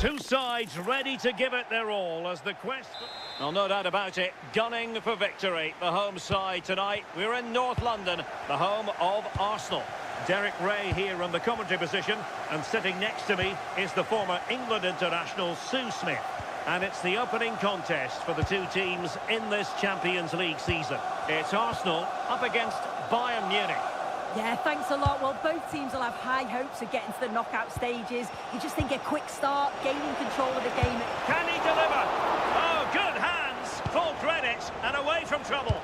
Two sides ready to give it their all as the quest... Well, no doubt about it, gunning for victory. The home side tonight. We're in North London, the home of Arsenal. Derek Ray here on the commentary position, and sitting next to me is the former England international Sue Smith. And it's the opening contest for the two teams in this Champions League season. It's Arsenal up against Bayern Munich. Yeah, thanks a lot. Well, both teams will have high hopes of getting to the knockout stages. You just think a quick start, gaining control of the game. Can he deliver? Oh, good hands, full credit, and away from trouble.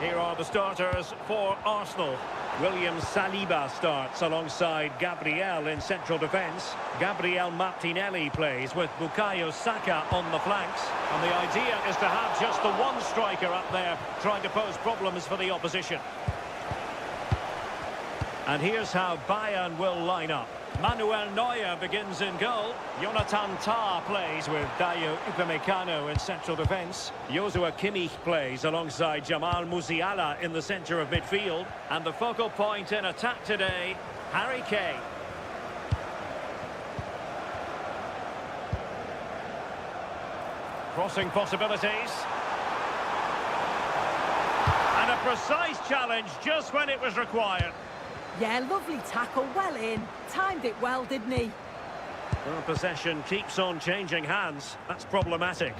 Here are the starters for Arsenal. William Saliba starts alongside Gabriel in central defence. Gabriel Martinelli plays with Bukayo Saka on the flanks. And the idea is to have just the one striker up there trying to pose problems for the opposition. And here's how Bayern will line up. Manuel Neuer begins in goal. Jonathan Tah plays with Dayo Upamecano in central defence. Joshua Kimmich plays alongside Jamal Musiala in the centre of midfield. And the focal point in attack today, Harry Kane. Crossing possibilities. And a precise challenge just when it was required. Yeah, lovely tackle, well in. Timed it well, didn't he? Well, possession keeps on changing hands. That's problematic.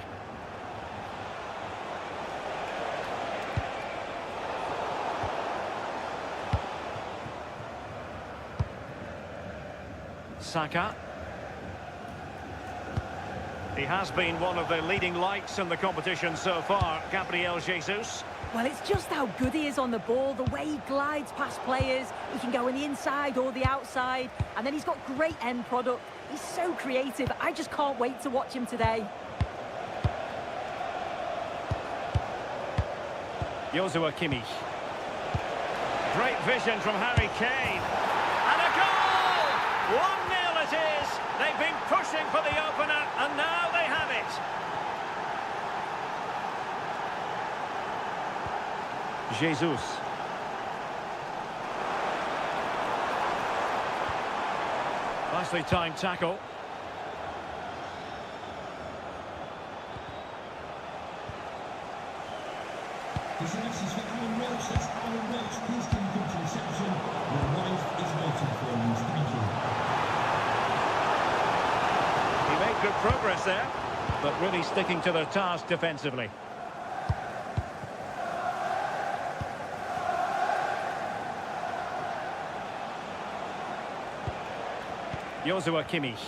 Saka. He has been one of the leading lights in the competition so far, Gabriel Jesus. Well, it's just how good he is on the ball, the way he glides past players. He can go on the inside or the outside, and then he's got great end product. He's so creative. I just can't wait to watch him today. Joshua Kimmich. Great vision from Harry Kane. And a goal! 1-0 it is. They've been pushing for the opener, and now they have it. Jesus. Nicely timed tackle. The selection is for Alan Welch. That's Alan Welch. Please can you come to reception? Your wife is waiting for you. Thank you. He made good progress there, but really sticking to their task defensively. Joshua Kimmich.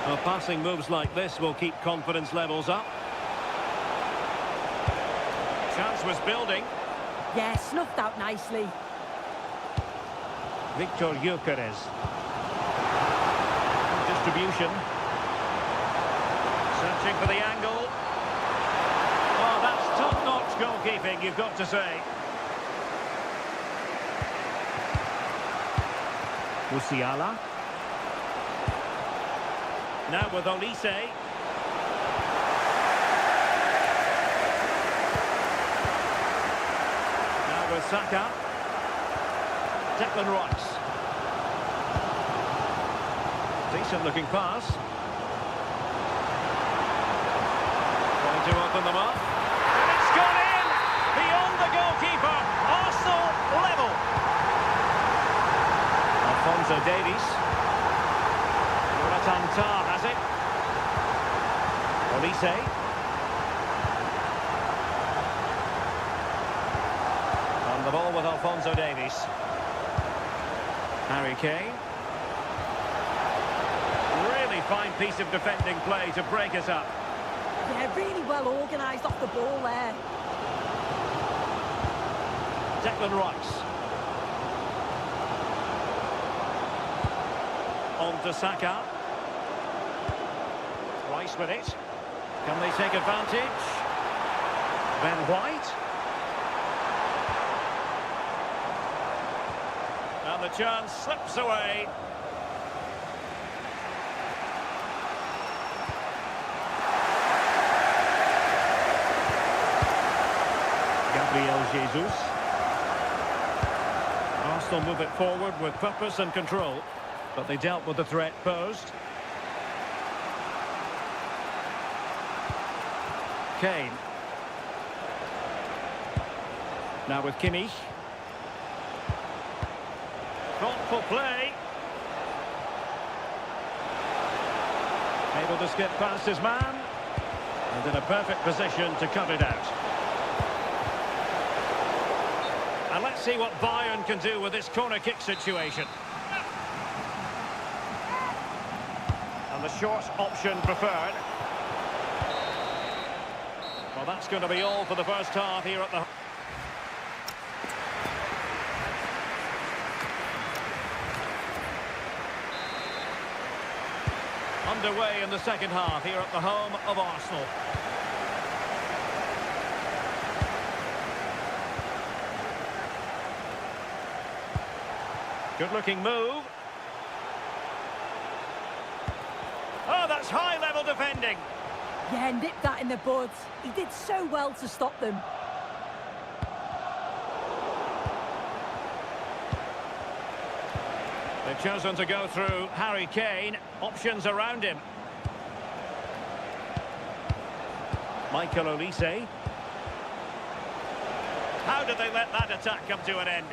Well, passing moves like this will keep confidence levels up. Chance was building. Yeah, snuffed out nicely. Victor Gyökeres. Distribution. Searching for the angle. Oh, that's top-notch goalkeeping, you've got to say. Musiala. Now with Olise. Now with Saka. Declan Rice. Decent looking pass. Trying to open them up. And it's gone in! Beyond the goalkeeper. Arsenal level. Alphonso Davies. Jonathan Tah has it. Olise. On the ball with Alphonso Davies. Harry Kane. Really fine piece of defending play to break us up. Yeah, really well organised off the ball there. Declan Rice. On to Saka. Rice with it. Can they take advantage? Ben White. And the chance slips away. Gabriel Jesus. Arsenal move it forward with purpose and control, but they dealt with the threat posed. Kane. Now with Kimmich. Thoughtful play. Able to skip past his man. And in a perfect position to cut it out. And let's see what Bayern can do with this corner kick situation. And the short option preferred. Well, that's going to be all for the first half here at the... Underway in the second half here at the home of Arsenal. Good-looking move. Oh, that's high-level defending. Yeah, nipped that in the bud. He did so well to stop them. They've chosen to go through Harry Kane. Options around him. Michael Olise. How did they let that attack come to an end?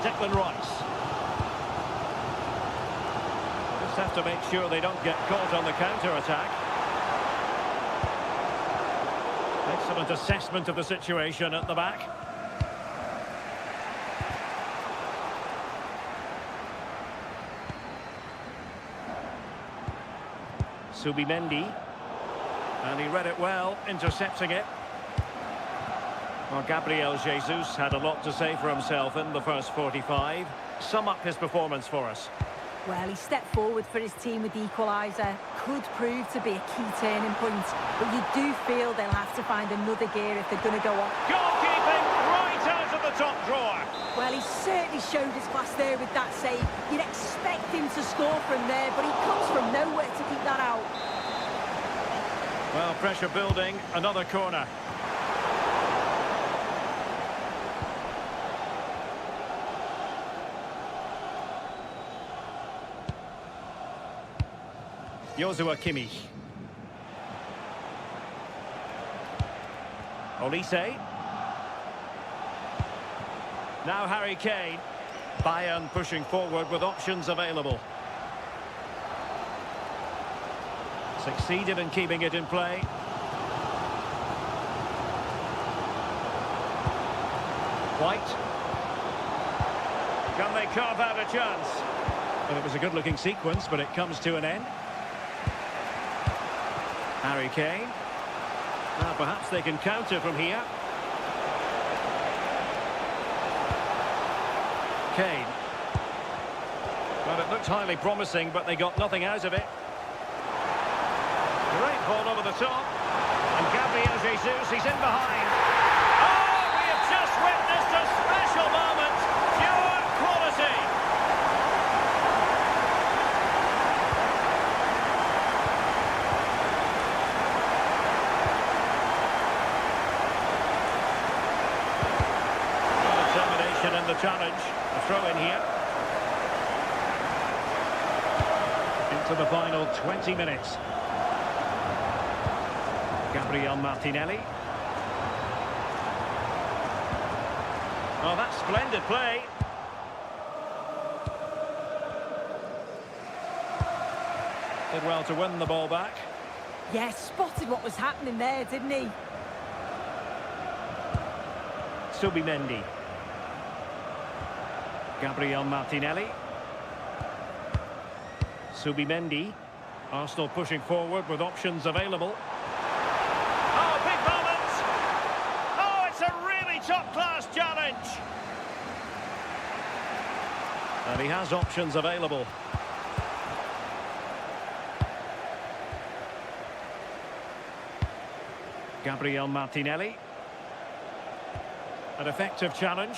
Declan Rice. Just have to make sure they don't get caught on the counter-attack. Excellent assessment of the situation at the back. Subimendi. And he read it well, intercepting it. Well, Gabriel Jesus had a lot to say for himself in the first 45. Sum up his performance for us. Well, he stepped forward for his team with the equaliser. Could prove to be a key turning point. But you do feel they'll have to find another gear if they're going to go on. Goalkeeping right out of the top drawer. Well, he certainly showed his class there with that save. You'd expect him to score from there, but he comes from nowhere to keep that out. Well, pressure building, another corner. Joshua Kimmich. Olise. Now Harry Kane. Bayern pushing forward with options available. Succeeded in keeping it in play. White. Can they carve out a chance? Well, it was a good-looking sequence, but it comes to an end. Harry Kane. Now perhaps they can counter from here. Kane. Well, it looked highly promising, but they got nothing out of it. Great ball over the top. And Gabriel Jesus, he's in behind. Oh, we have just witnessed a special moment. Pure quality. Determination in the challenge. A throw in here. Into the final 20 minutes. Gabriel Martinelli. Oh, that's splendid play. Did well to win the ball back. Yeah, spotted what was happening there, didn't he? Subimendi. Gabriel Martinelli. Subimendi. Arsenal pushing forward with options available. Oh, big moment! Oh, it's a really top-class challenge! And he has options available. Gabriel Martinelli. An effective challenge.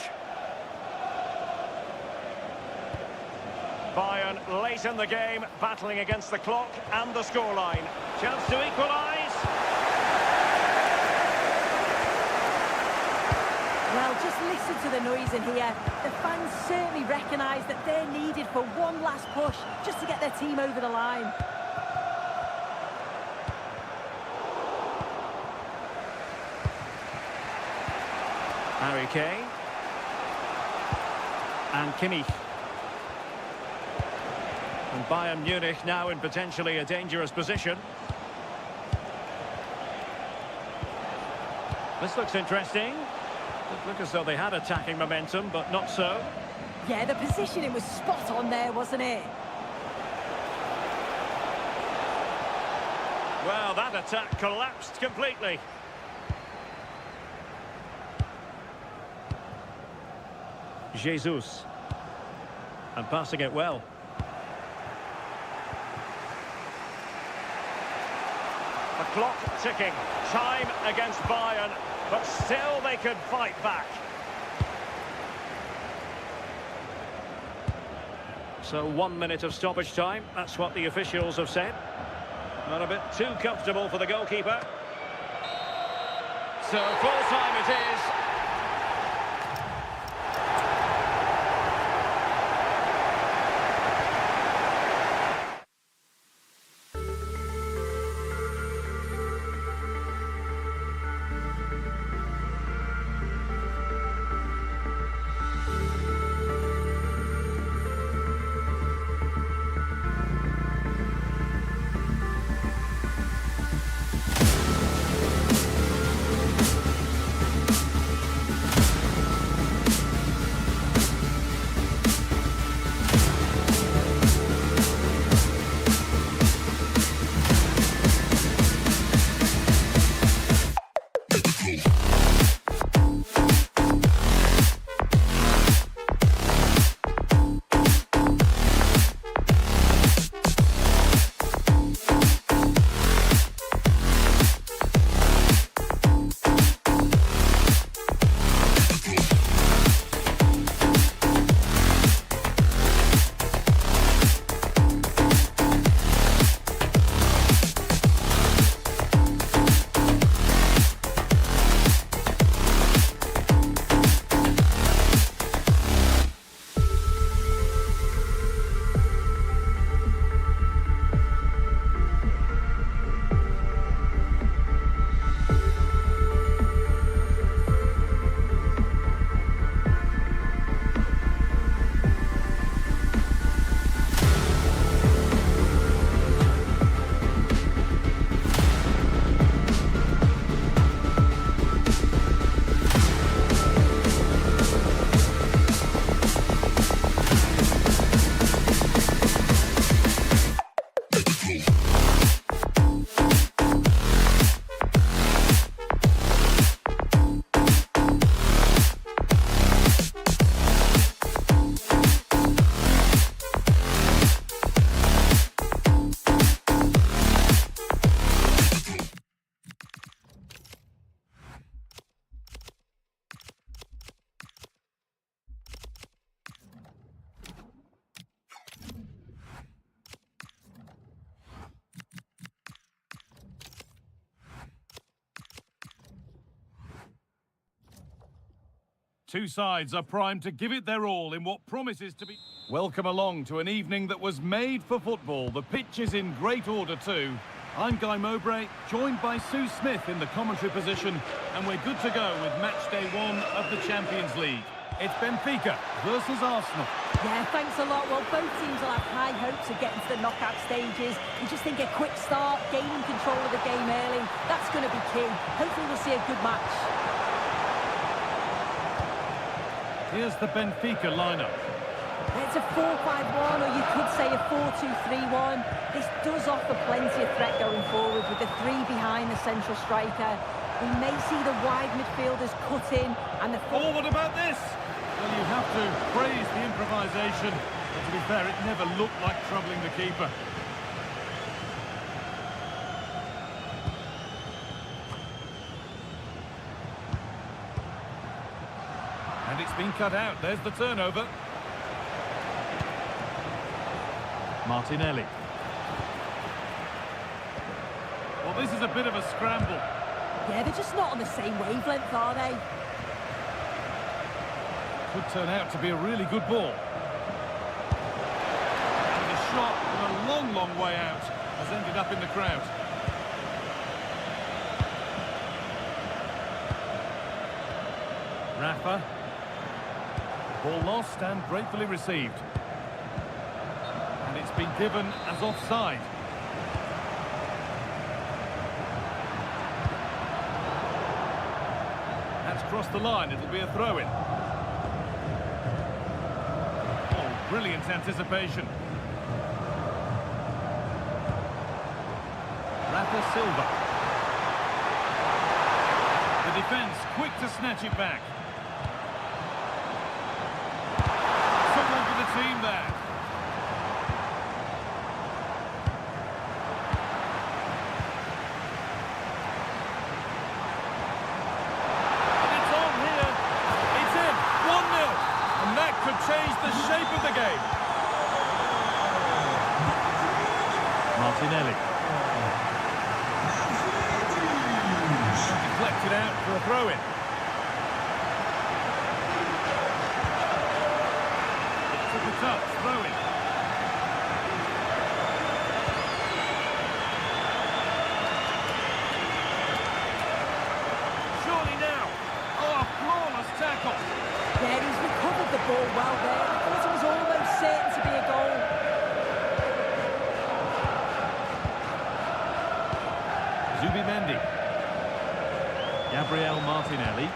Bayern late in the game, battling against the clock and the scoreline. Chance to equalise. Just listen to the noise in here. The fans certainly recognise that they're needed for one last push just to get their team over the line. Harry Kane. And Kimmich. And Bayern Munich now in potentially a dangerous position. This looks interesting. It looked as though they had attacking momentum, but not so. Yeah, the positioning was spot on there, wasn't it? Well, that attack collapsed completely. Jesus. And passing it well. The clock ticking. Time against Bayern, but still they could fight back. So 1 minute of stoppage time. That's what the officials have said. Not a bit too comfortable for the goalkeeper. So full time it is. Two sides are primed to give it their all in what promises to be... Welcome along to an evening that was made for football. The pitch is in great order too. I'm Guy Mowbray, joined by Sue Smith in the commentary position, and we're good to go with match day 1 of the Champions League. It's Benfica versus Arsenal. Yeah, thanks a lot. Well, both teams will have high hopes of getting to the knockout stages. You just think a quick start, gaining control of the game early, that's going to be key. Hopefully we'll see a good match. Here's the Benfica lineup. It's a 4-5-1, or you could say a 4-2-3-1. This does offer plenty of threat going forward with the three behind the central striker. We may see the wide midfielders cut in and the... Oh, what about this? Well, you have to praise the improvisation, but to be fair, it never looked like troubling the keeper. And it's been cut out. There's the turnover. Martinelli. Well, this is a bit of a scramble. Yeah, they're just not on the same wavelength, are they? Could turn out to be a really good ball. And the shot from a long, long way out has ended up in the crowd. Rafa. Ball lost and gratefully received. And it's been given as offside. That's crossed the line, it'll be a throw-in. Oh, brilliant anticipation. Rafa Silva. The defence quick to snatch it back. Someone for the team there. And it's on here. It's in. 1-0. And that could change the shape of the game. Martinelli. Deflected out for a throw-in. Took a touch, throw-in. Surely now. Oh, a flawless tackle. Yeah, he's recovered the ball well there. I thought it was almost certain to be a goal. Zubimendi. Gabriel Martinelli.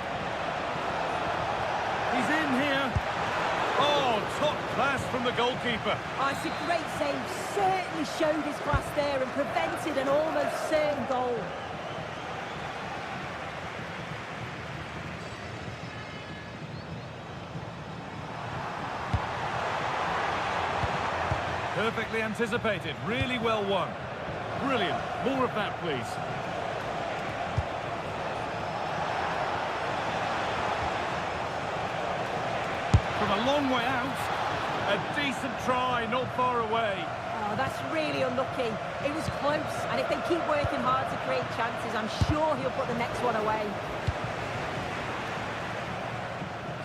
He's in here. Oh, top class from the goalkeeper. Oh, it's a great save. Certainly showed his class there and prevented an almost certain goal. Perfectly anticipated. Really well won. Brilliant. More of that, please. From a long way out, a decent try, not far away. Oh, that's really unlucky. It was close, and if they keep working hard to create chances, I'm sure he'll put the next one away.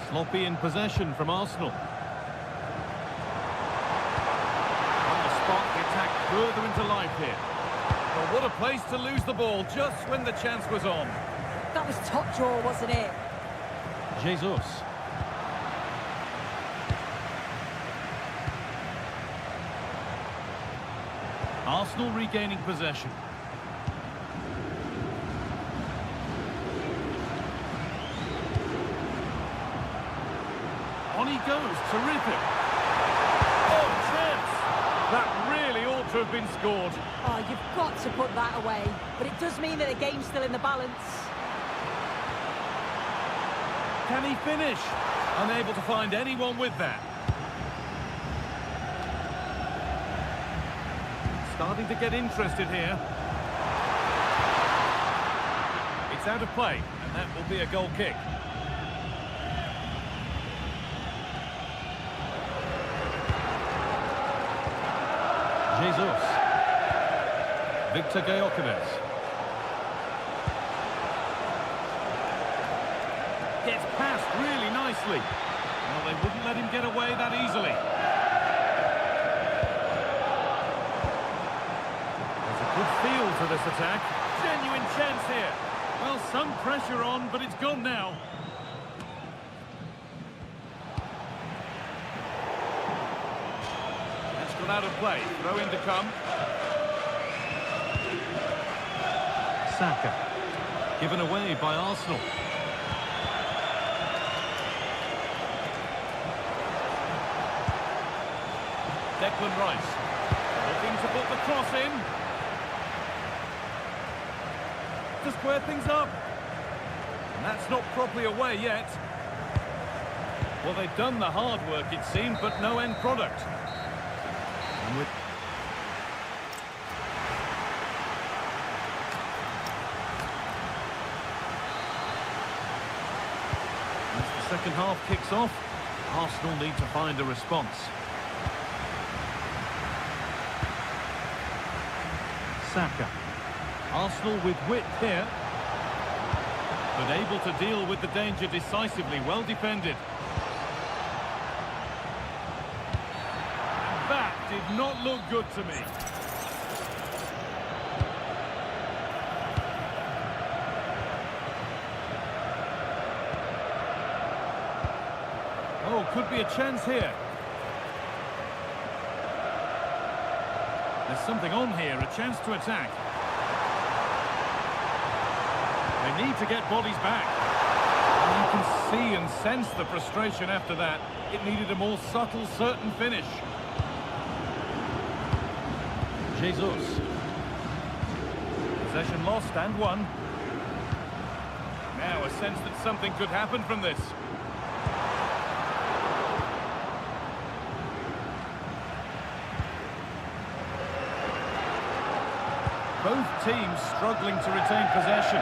Sloppy in possession from Arsenal. On the spot, the attack further into life here. Well, what a place to lose the ball just when the chance was on. That was top draw, wasn't it? Jesus. Arsenal regaining possession. On he goes, terrific. Oh, chance! That really ought to have been scored. Oh, you've got to put that away. But it does mean that the game's still in the balance. Can he finish? Unable to find anyone with that. Starting to get interested here. It's out of play, and that will be a goal kick. Jesus. Victor Gyökeres. Gets past really nicely. Well, they wouldn't let him get away that easily. There's a good feel to this attack. Genuine chance here. Well, some pressure on, but it's gone now. That's gone out of play. Throw in to come. Saka. Given away by Arsenal. Declan Rice. Looking to put the cross in. To square things up. And that's not properly away yet. Well, they've done the hard work, it seemed, but no end product. And with as the second half kicks off, Arsenal need to find a response. Saka. Arsenal with width here, but able to deal with the danger decisively. Well defended. That did not look good to me. Oh, could be a chance here. There's something on here, a chance to attack. They need to get bodies back. And you can see and sense the frustration after that. It needed a more subtle, certain finish. Jesus. Possession lost and won. Now a sense that something could happen from this. Both teams struggling to retain possession.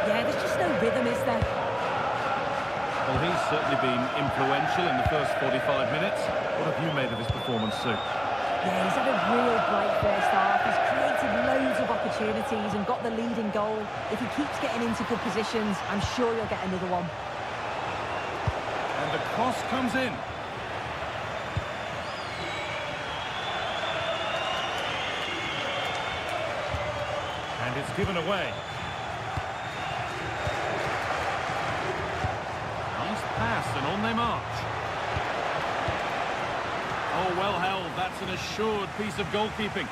Yeah, there's just no rhythm, is there? Well, he's certainly been influential in the first 45 minutes. What have you made of his performance, Sue? Yeah, he's had a real bright first half. He's created loads of opportunities and got the leading goal. If he keeps getting into good positions, I'm sure he'll get another one. And the cross comes in. And it's given away. Nice pass, and on they march. Oh, well held. That's an assured piece of goalkeeping.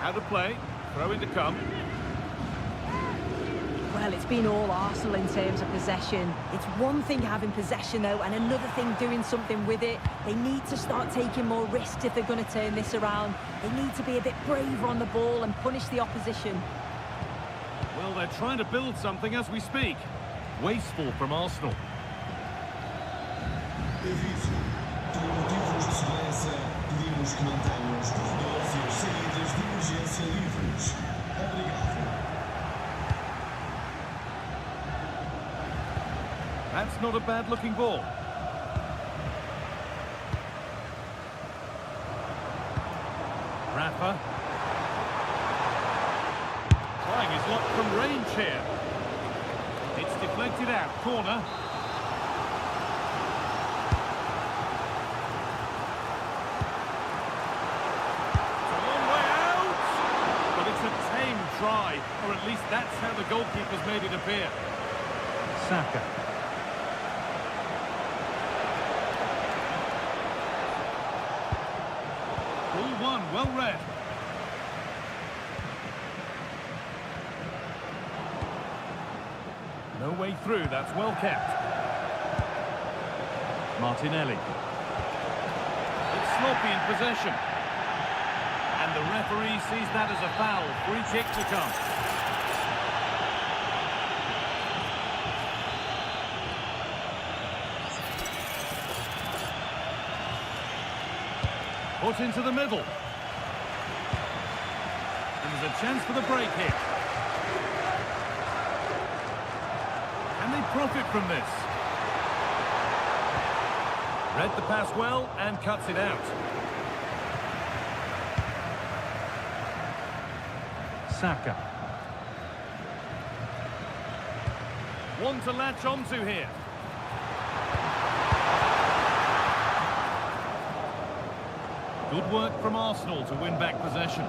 Out of play. Throw in to come. Well, it's been all Arsenal in terms of possession. It's one thing having possession, though, and another thing doing something with it. They need to start taking more risks if they're going to turn this around. They need to be a bit braver on the ball and punish the opposition. Well, they're trying to build something as we speak. Wasteful from Arsenal. Por motivos de segurança, pedimos que mantenham os corredores e as saídas de emergência livres. Obrigado. That's not a bad-looking ball. Rafa. Trying his luck from range here. It's deflected out. Corner. It's a long way out. But it's a tame try. Or at least that's how the goalkeeper's made it appear. Saka. Ball one, well read. No way through, that's well kept. Martinelli. It's sloppy in possession. And the referee sees that as a foul. Free kick to come. Put into the middle. And there's a chance for the break here. Can they profit from this? Read the pass well and cuts it out. Saka. One to latch onto here. Good work from Arsenal to win back possession.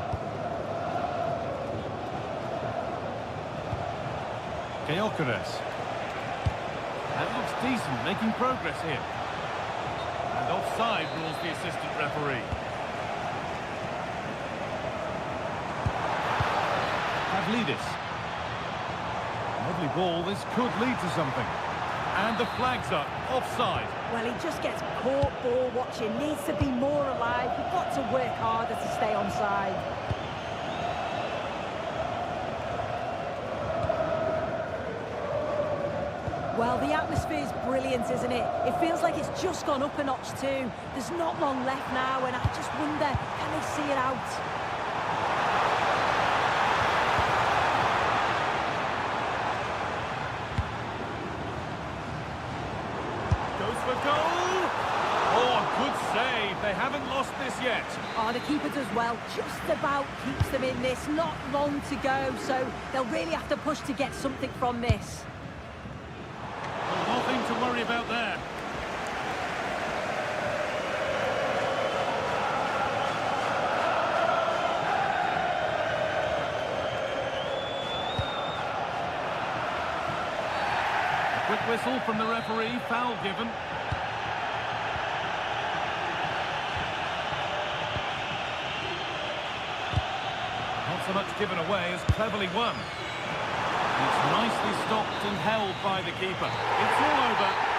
Galikooo. That looks decent, making progress here. And offside rules the assistant referee. Pavlidis. Lovely ball, this could lead to something. And the flag's up, offside. Well, he just gets caught ball watching, needs to be more alive. We've got to work harder to stay onside. Well, the atmosphere's brilliant, isn't it? It feels like it's just gone up a notch too. There's not long left now, and I just wonder, can they see it out? Goes for goal! Oh, good save. They haven't lost this yet. Oh, the keeper does well. Just about keeps them in this. Not long to go, so they'll really have to push to get something from this. about there. A quick whistle from the referee, foul given. Not so much given away as cleverly won. It's nicely stopped and held by the keeper. It's all over.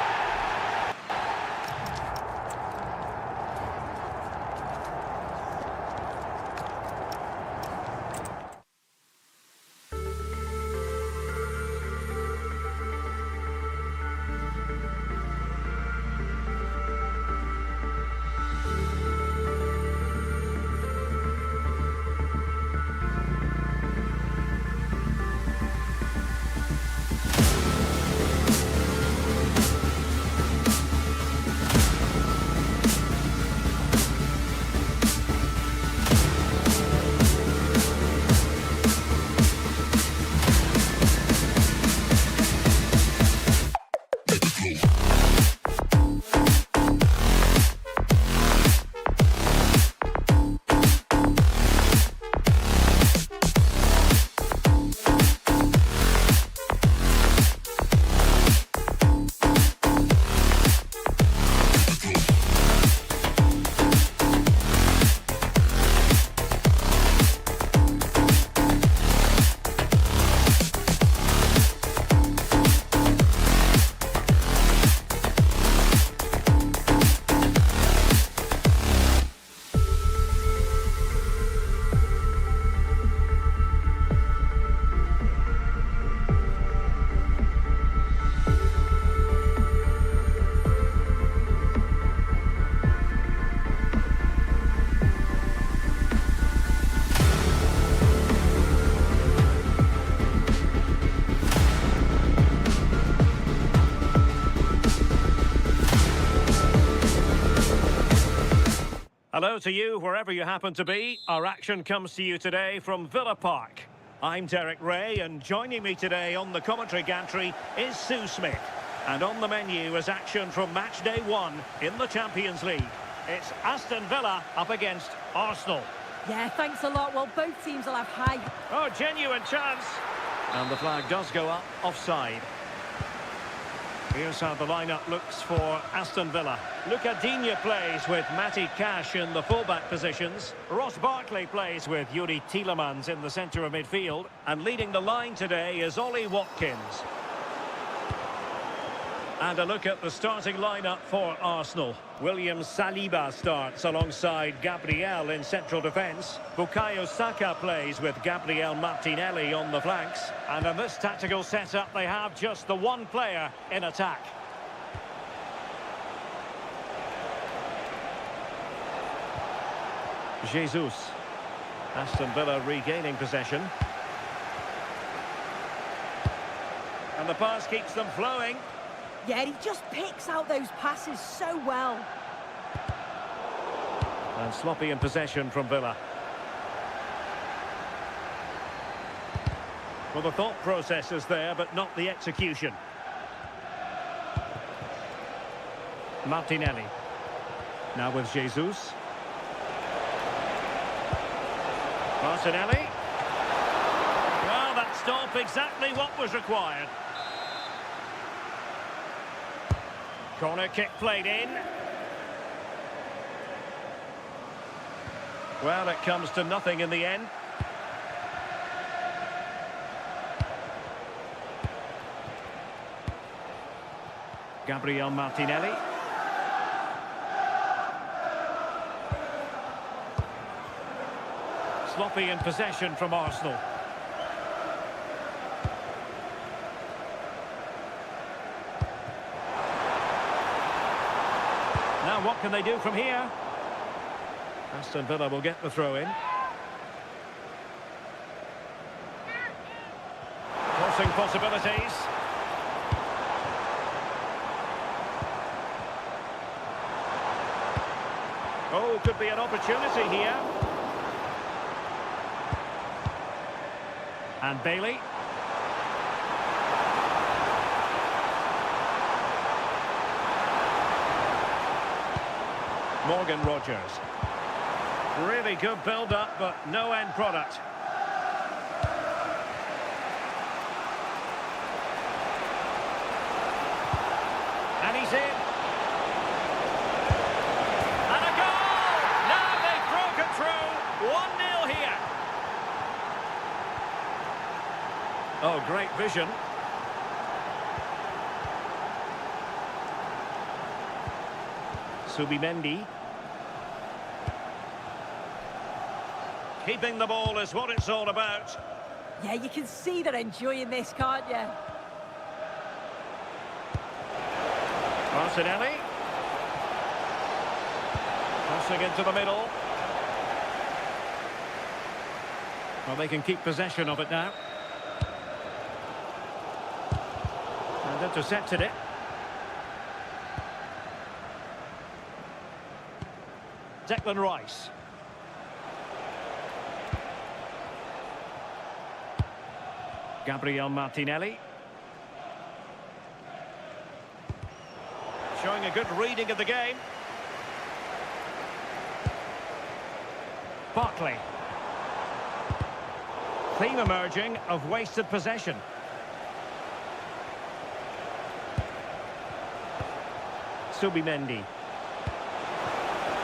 Hello to you, wherever you happen to be. Our action comes to you today from Villa Park. I'm Derek Ray, and joining me today on the commentary gantry is Sue Smith. And on the menu is action from match day 1 in the Champions League. It's Aston Villa up against Arsenal. Yeah, thanks a lot. Well, both teams will have high... Oh, genuine chance. And the flag does go up, offside. Here's how the lineup looks for Aston Villa. Luca Digne plays with Matty Cash in the fullback positions. Ross Barkley plays with Yuri Tielemans in the centre of midfield. And leading the line today is Ollie Watkins. And a look at the starting lineup for Arsenal. William Saliba starts alongside Gabriel in central defence. Bukayo Saka plays with Gabriel Martinelli on the flanks. And in this tactical setup, they have just the one player in attack. Jesus. Aston Villa regaining possession. And the pass keeps them flowing. Yeah, he just picks out those passes so well. And sloppy in possession from Villa. Well, the thought process is there, but not the execution. Martinelli. Now with Jesus. Martinelli. Well, that stop exactly what was required. Corner kick played in. Well, it comes to nothing in the end. Gabriel Martinelli. Sloppy in possession from Arsenal. Now what can they do from here? Aston Villa will get the throw in. Crossing possibilities. Oh, could be an opportunity here. And Bailey. Morgan Rogers. Really good build-up, but no end product. And he's in. And a goal! Now they've broken through. 1-0 here. Oh, great vision. Subimendi. Keeping the ball is what it's all about. Yeah, you can see they're enjoying this, can't you? Martinelli. Crossing into the middle. Well, they can keep possession of it now. And intercepted it. Declan Rice. Gabriel Martinelli. Showing a good reading of the game. Barkley. Theme emerging of wasted possession. Subimendi.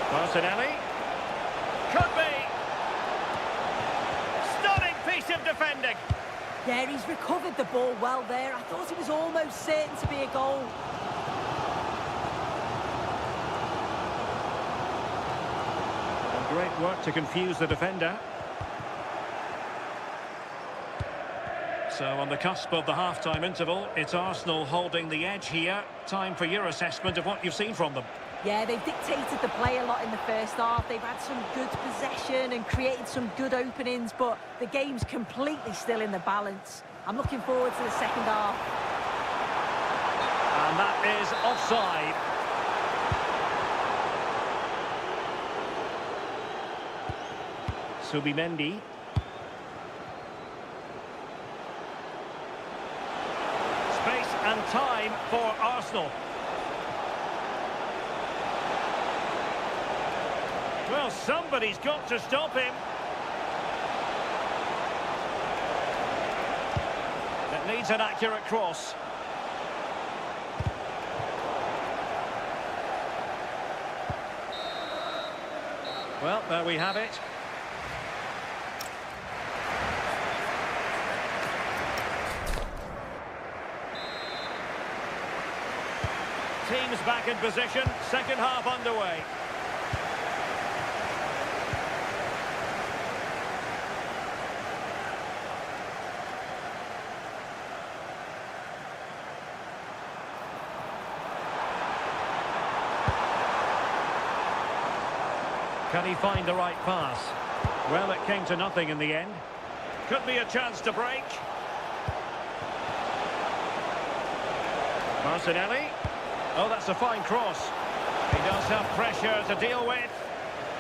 Martinelli. Could be. Stunning piece of defending. Yeah, he's recovered the ball well there. I thought it was almost certain to be a goal. And great work to confuse the defender. So on the cusp of the half-time interval, it's Arsenal holding the edge here. Time for your assessment of what you've seen from them. Yeah, they've dictated the play a lot in the first half. They've had some good possession and created some good openings, but the game's completely still in the balance. I'm looking forward to the second half. And that is offside. Subimendi. Space and time for Arsenal. Well, somebody's got to stop him. It needs an accurate cross. Well, there we have it. Teams back in position, second half underway. Can he find the right pass? Well, it came to nothing in the end. Could be a chance to break. Martinelli. Oh, that's a fine cross. He does have pressure to deal with.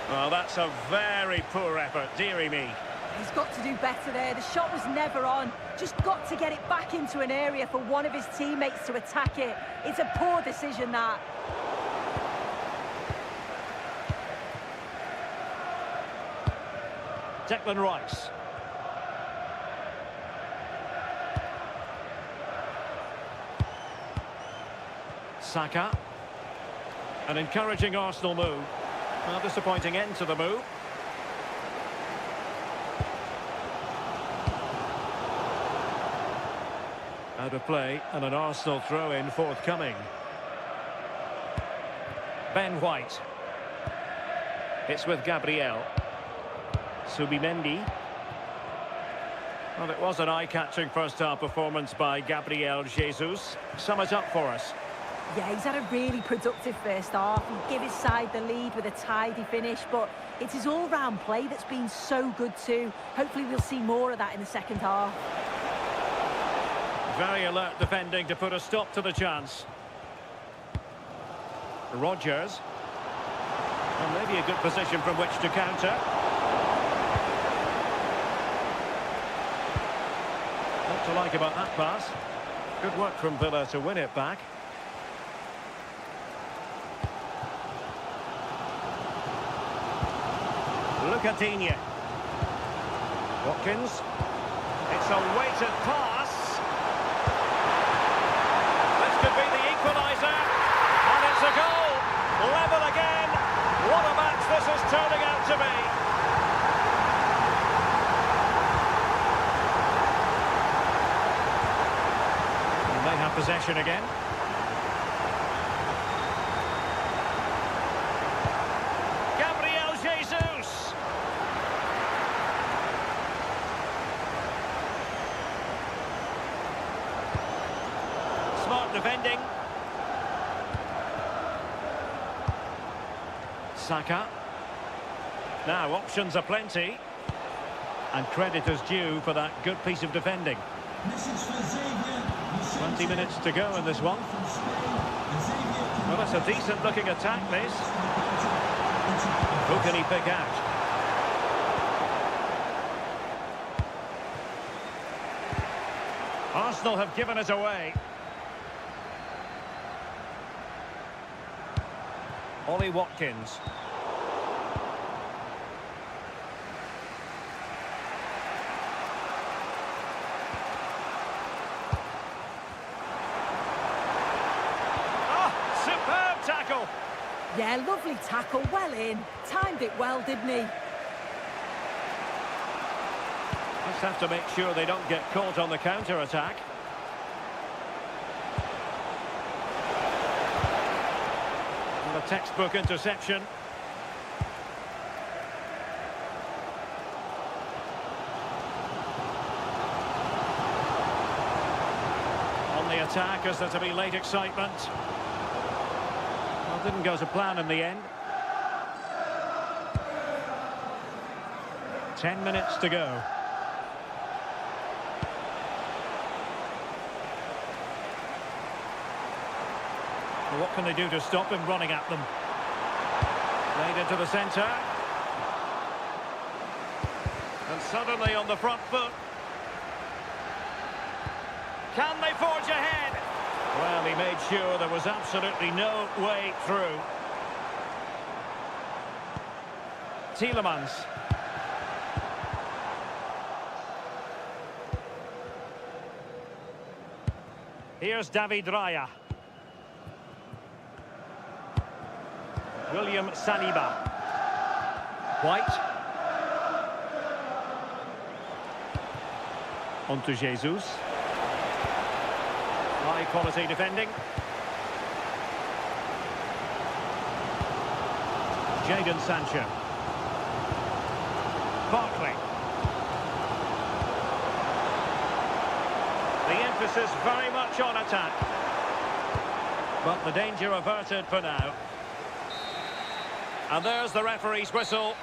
Well, that's a very poor effort, dearie me. He's got to do better there. The shot was never on. Just got to get it back into an area for one of his teammates to attack it. It's a poor decision, that. Declan Rice. Saka. An encouraging Arsenal move. Well, disappointing end to the move. Out of play and an Arsenal throw-in forthcoming. Ben White. It's with Gabriel. Subimendi. Well, it was an eye-catching first-half performance by Gabriel Jesus. Sum it up for us. Yeah, he's had a really productive first half. He gave his side the lead with a tidy finish, but it's his all-round play that's been so good too. Hopefully we'll see more of that in the second half. Very alert defending to put a stop to the chance. Rogers. And maybe a good position from which to counter. What to like about that pass? Good work from Villa to win it back. Coutinho. Watkins. It's a weighted pass. This could be the equaliser. And it's a goal. Level again. What a match this is turning out to be. And they have possession again. Jesus! Smart defending. Saka. Now options are plenty. And credit is due for that good piece of defending. 20 minutes to go in this one. Well, that's a decent looking attack, this. Who can he pick out? Arsenal have given it away. Ollie Watkins. Oh, superb tackle. Yeah, lovely tackle, well in. Timed it well, didn't he? Just have to make sure they don't get caught on the counter-attack. And a textbook interception. On the attack, is there to be late excitement? Well, didn't go to plan in the end. 10 minutes to go. Well, what can they do to stop him running at them? Played into the centre. And suddenly on the front foot. Can they forge ahead? Well, he made sure there was absolutely no way through. Tielemans. Here's David Raya. William Saliba. White. On to Jesus. High quality defending. Jadon Sancho. Barkley. The emphasis very much on attack. But the danger averted for now. And there's the referee's whistle.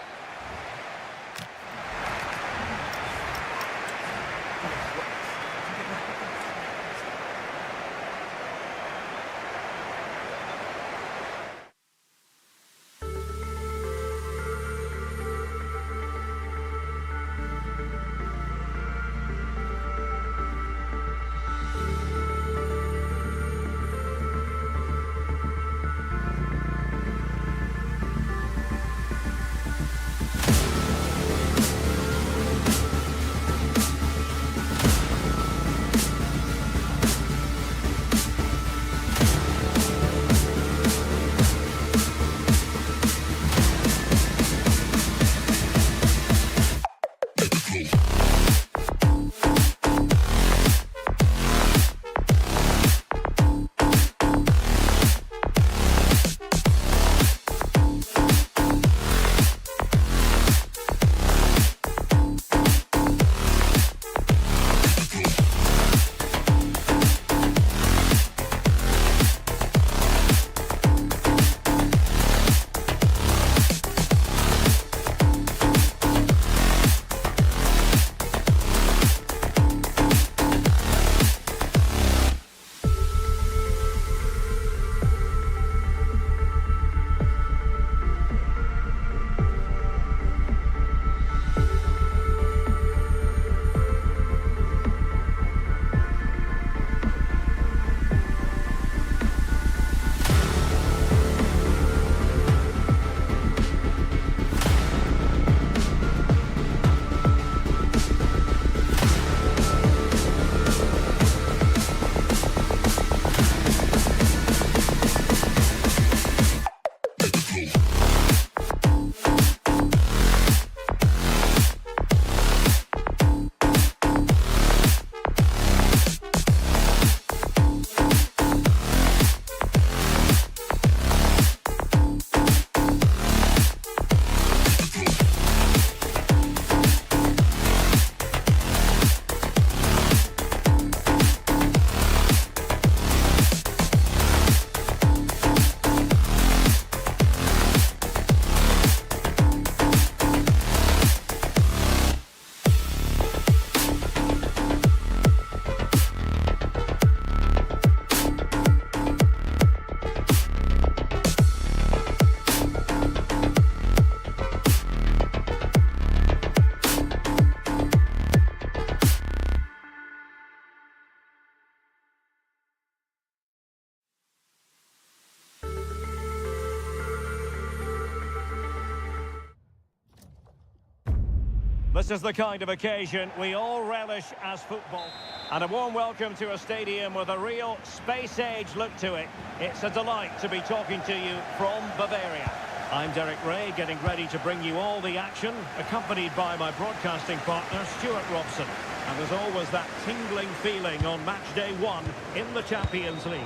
This is the kind of occasion we all relish as football. And a warm welcome to a stadium with a real space-age look to it. It's a delight to be talking to you from Bavaria. I'm Derek Ray, getting ready to bring you all the action, accompanied by my broadcasting partner, Stuart Robson. And there's always that tingling feeling on match day 1 in the Champions League.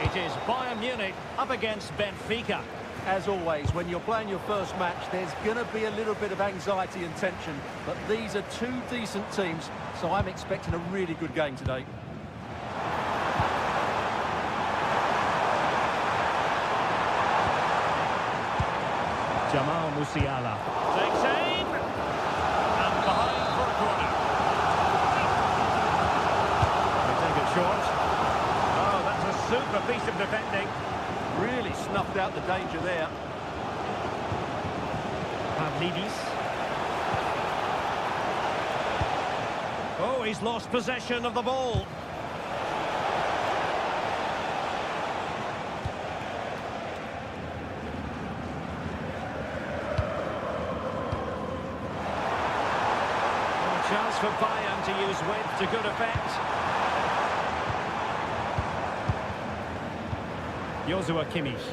It is Bayern Munich up against Benfica. As always, when you're playing your first match, there's going to be a little bit of anxiety and tension. But these are two decent teams, so I'm expecting a really good game today. Jamal Musiala takes aim, and behind for a corner. They take it short. Oh, that's a super piece of defending. Really snuffed out the danger there. Pavlidis. Oh, he's lost possession of the ball. Chance for Bayern to use width to good effect. Joshua Kimmich.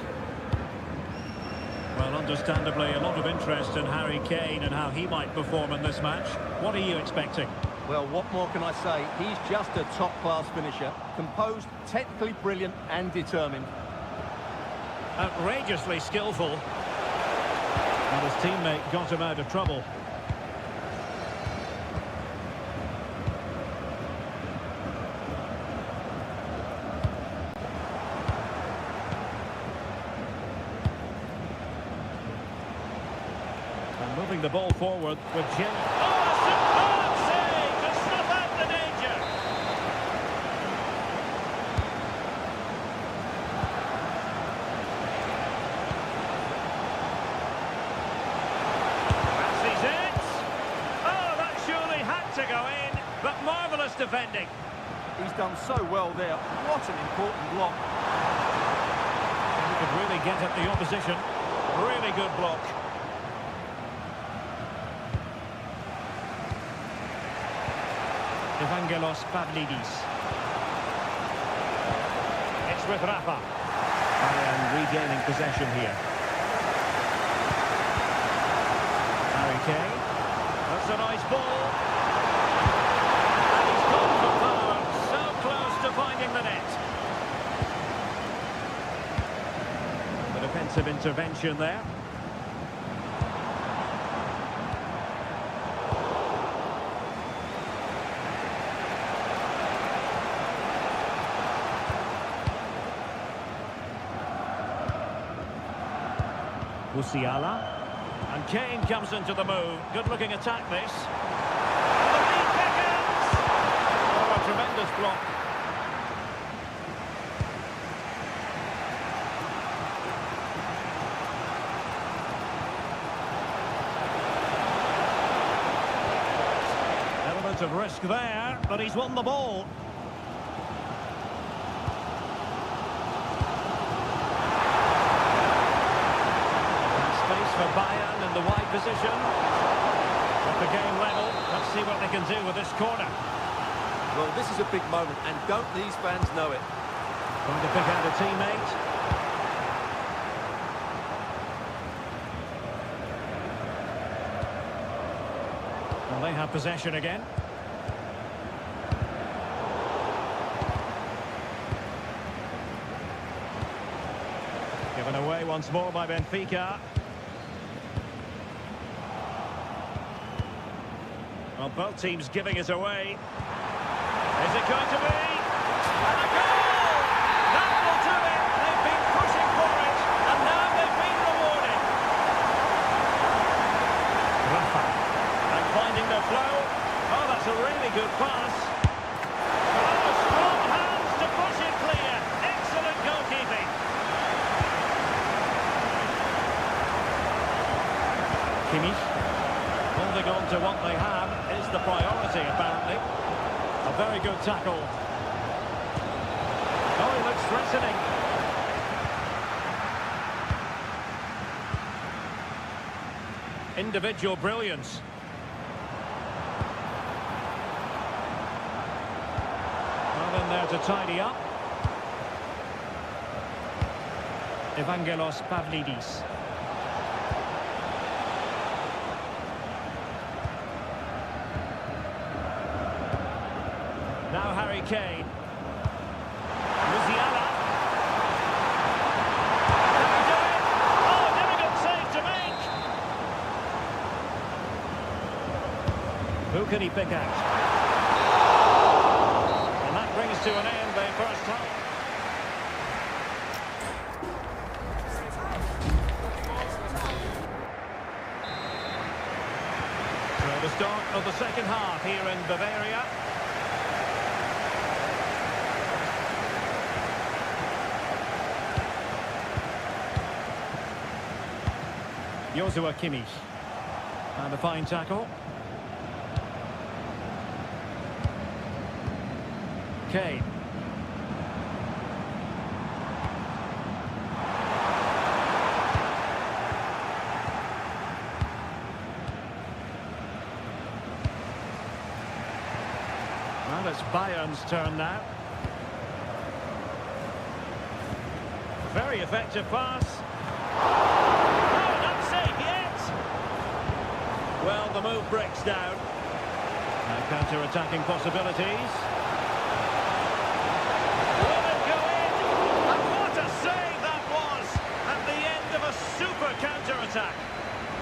Well, understandably, a lot of interest in Harry Kane and how he might perform in this match. What are you expecting? Well, what more can I say? He's just a top-class finisher. Composed, technically brilliant and determined. Outrageously skillful. And his teammate got him out of trouble. Moving the ball forward with Jim. Oh, a superb save to snuff out the danger. Passes it. Oh, that surely had to go in, but marvellous defending. He's done so well there. What an important block. He could really get at the opposition. Really good block. Evangelos Pavlidis. It's with Rafa. Bayern regaining possession here. Harry Kane. That's a nice ball. And he's gone for power. So close to finding the net. The defensive intervention there. Musiala, and Kane comes into the move. Good-looking attack, this. The lead beckons! Oh, a tremendous block. Element of risk there, but he's won the ball. For Bayern in the wide position. At the game level, let's see what they can do with this corner. Well, this is a big moment, and don't these fans know it? Going to pick out a teammate. Well, they have possession again. Given away once more by Benfica. Well, both teams giving it away. Is it going to be? And a goal! That will do it! They've been pushing for it, and now they've been rewarded. Rafa. And finding the flow. Oh, that's a really good pass. Oh, strong hands to push it clear. Excellent goalkeeping. Kimmich. Holding on to what they have is the priority, apparently. A very good tackle. Oh, he looks threatening. Individual brilliance. to tidy up. Evangelos Pavlidis. Now Harry Kane. Musiala. Can he do it? Oh, difficult save to make. Who can he pick out? And that brings to an end the first half. So the start of the second half here in Bavaria. Joshua Kimmich. And a fine tackle. Kane. Well, it's Bayern's turn now. Very effective pass. Well, the move breaks down. Now counter-attacking possibilities. Will it go in? And what a save that was at the end of a super counter-attack.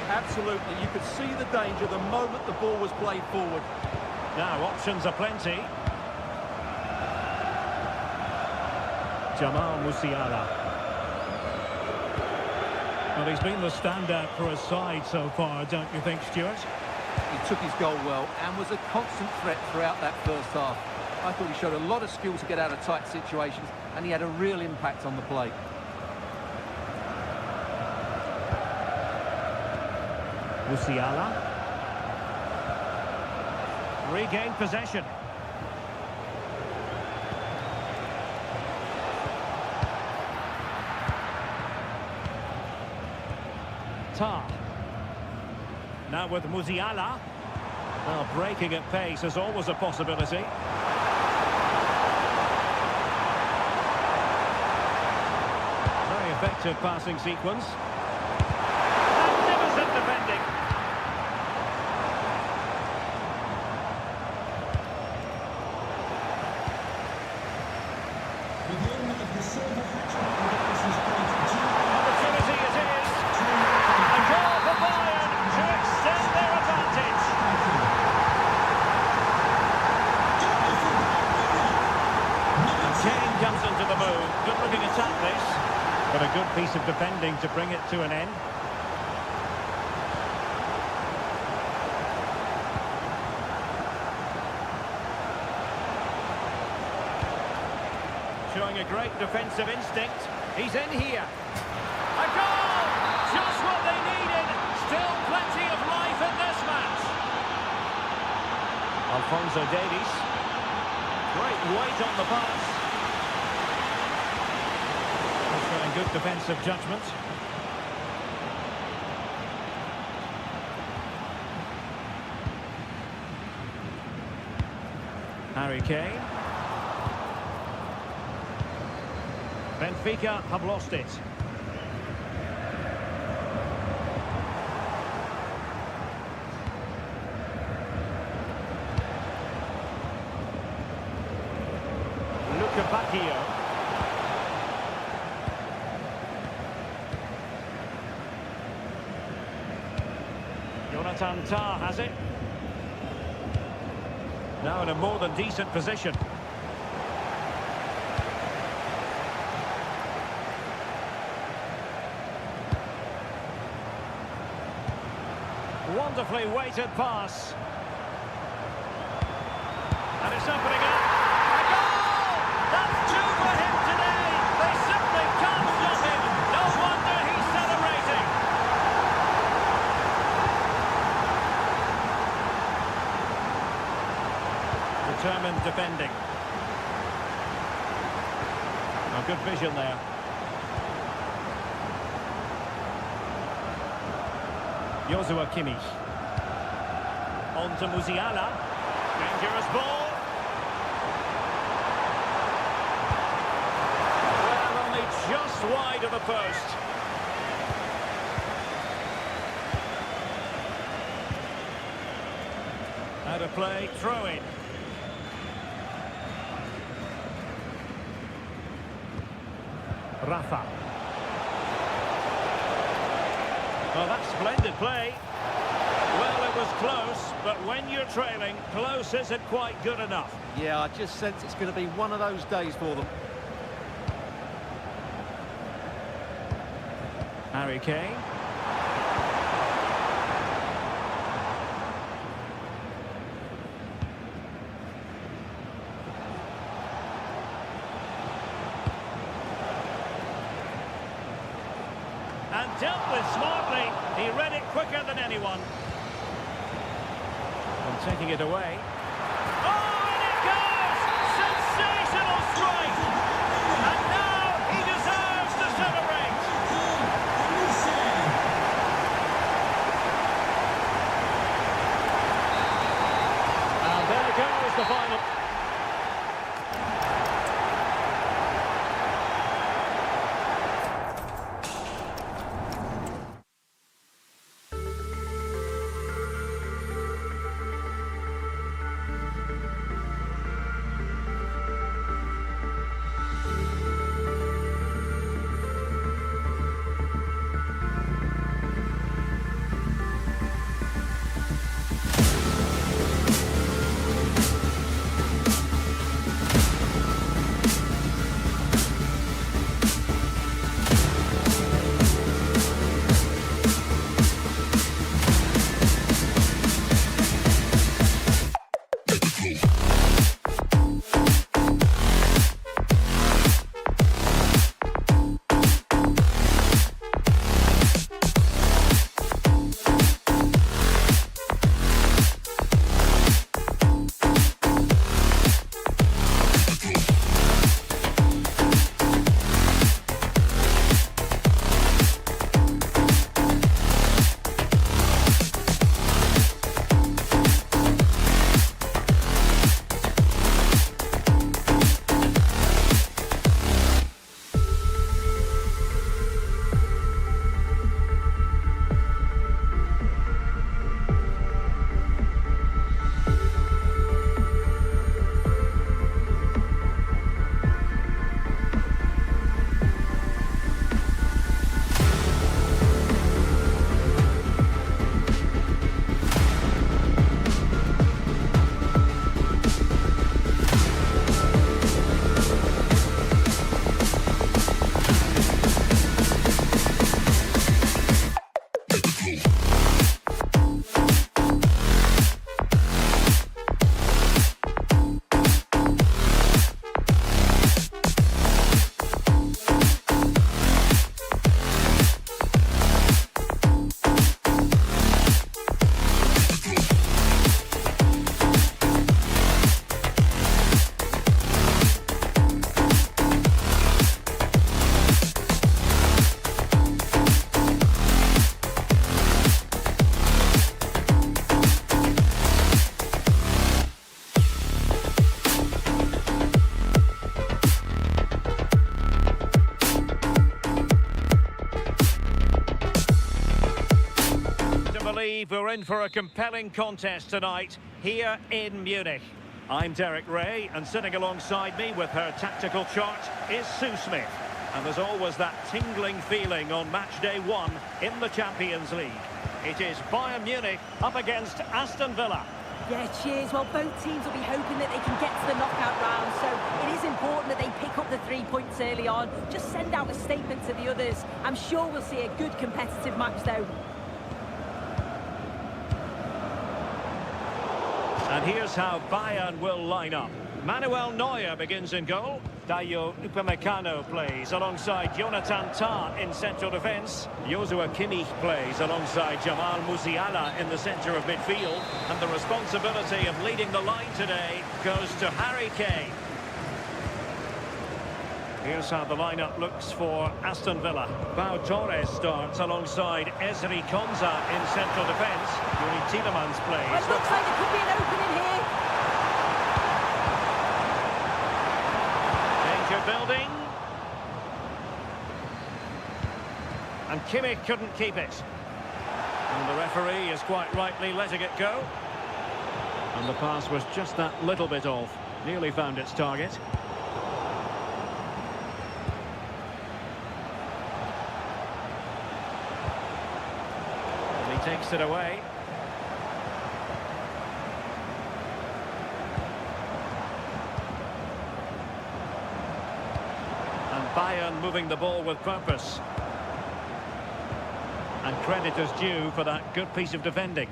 Absolutely, you could see the danger the moment the ball was played forward. Now, options are plenty. Jamal Musiala. Well, he's been the standout for his side so far, don't you think, Stuart? He took his goal well and was a constant threat throughout that first half. I thought he showed a lot of skill to get out of tight situations, and he had a real impact on the play. Musiala. Regained possession. Now with Musiala. Well, breaking at pace is always a possibility. Very effective passing sequence. Magnificent defending. Opportunity it is. A goal for Bayern to extend their advantage. And Kane comes into the move. Good looking attack this, but a good piece of defending to bring it to an end. Showing a great defensive instinct. He's in here. A goal! Just what they needed. Still plenty of life in this match. Alphonso Davies. Great weight on the pass. Showing good defensive judgment. Harry Kane. Benfica have lost it. Galikooo. Jonathan Tah has it. Now in a more than decent position. Wonderfully weighted pass. And it's opening up. A goal! That's two for him today. They simply can't stop him. No wonder he's celebrating. Determined defending. Oh, good vision there. Joshua Kimmich. On to Musiala. Dangerous ball. just wide of the post. Out of play, throw in. Rafa. Oh, that's splendid play. Well, it was close, but when you're trailing, close isn't quite good enough. Yeah, I just sense it's going to be one of those days for them. Harry Kane. And dealt with smartly. He read it quicker than anyone. And taking it away. Oh, and it goes! Sensational strike! And now he deserves to celebrate. And there goes the final. We're in for a compelling contest tonight here in Munich. I'm Derek Ray, and sitting alongside me with her tactical chart is Sue Smith. And there's always that tingling feeling on match day 1 in the Champions League. It is Bayern Munich up against Aston Villa. Yeah, cheers. Well, both teams will be hoping that they can get to the knockout round, so it is important that they pick up the 3 points early on. Just send out a statement to the others. I'm sure we'll see a good competitive match, though. And here's how Bayern will line up. Manuel Neuer begins in goal. Dayo Upamecano plays alongside Jonathan Tah in central defence. Joshua Kimmich plays alongside Jamal Musiala in the centre of midfield. And the responsibility of leading the line today goes to Harry Kane. Here's how the lineup looks for Aston Villa. Pau Torres starts alongside Ezri Konsa in central defence. Yuri Tielemans plays. It looks like it could be an opening here. Danger building. Kimmich couldn't keep it. And the referee is quite rightly letting it go. And the pass was just that little bit off. Nearly found its target. And he takes it away. And Bayern moving the ball with purpose. And credit is due for that good piece of defending.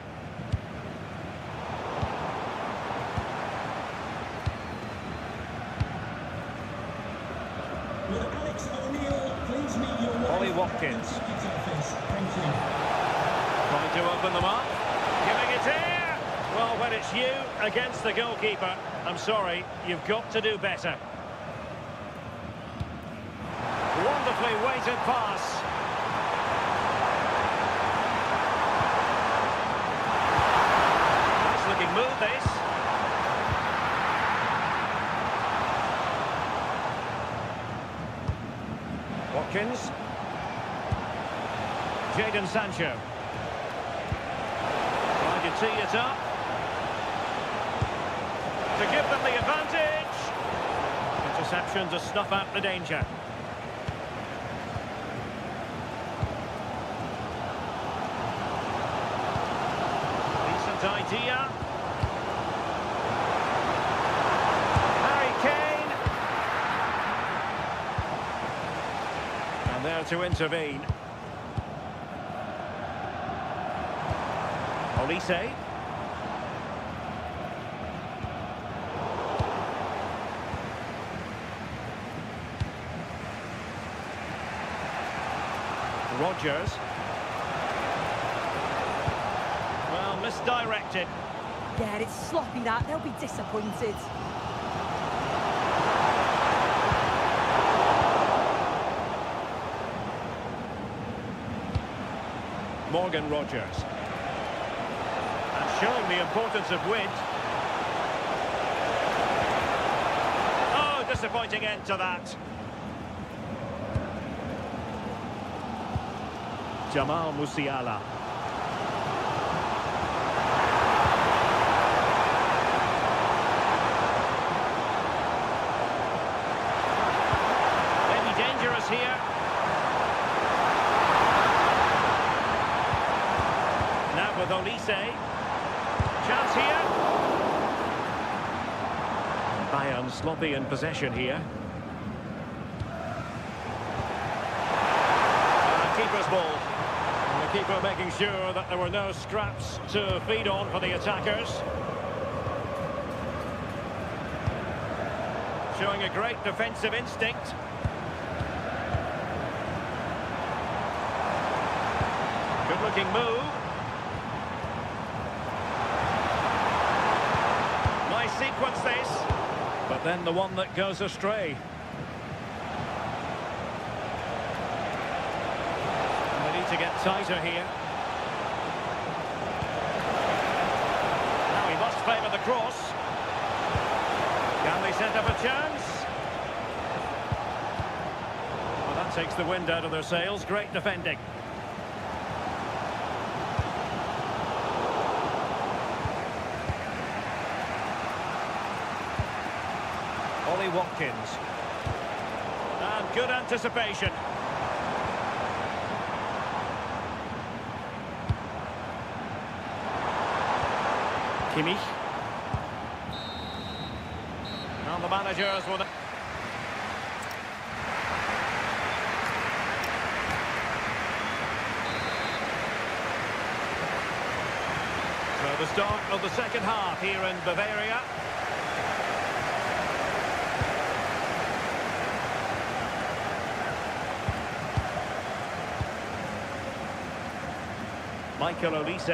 Ollie Watkins. Trying to open them up. Giving it here. Well, when it's you against the goalkeeper, I'm sorry, you've got to do better. Wonderfully weighted pass. Nice looking move, this. Watkins. Jadon Sancho. Trying to tee it up. To give them the advantage. Interception to snuff out the danger. Decent idea. There to intervene. Olise. Rogers. Well, misdirected. Yeah, it's sloppy that. They'll be disappointed. Morgan Rogers. And showing the importance of width. Oh, disappointing end to that. Jamal Musiala. Maybe dangerous here. With Olise. Chance here. Bayern sloppy in possession here. Keeper's ball. And the keeper making sure that there were no scraps to feed on for the attackers. Showing a great defensive instinct. Good looking move. Sequence this, but then the one that goes astray. And they need to get tighter here. Now he must favour the cross. Can they set up a chance? Well, that takes the wind out of their sails. Great defending. Ollie Watkins. And good anticipation. Kimmich. Now the managers will... So the start of the second half here in Bavaria. Michael Olise.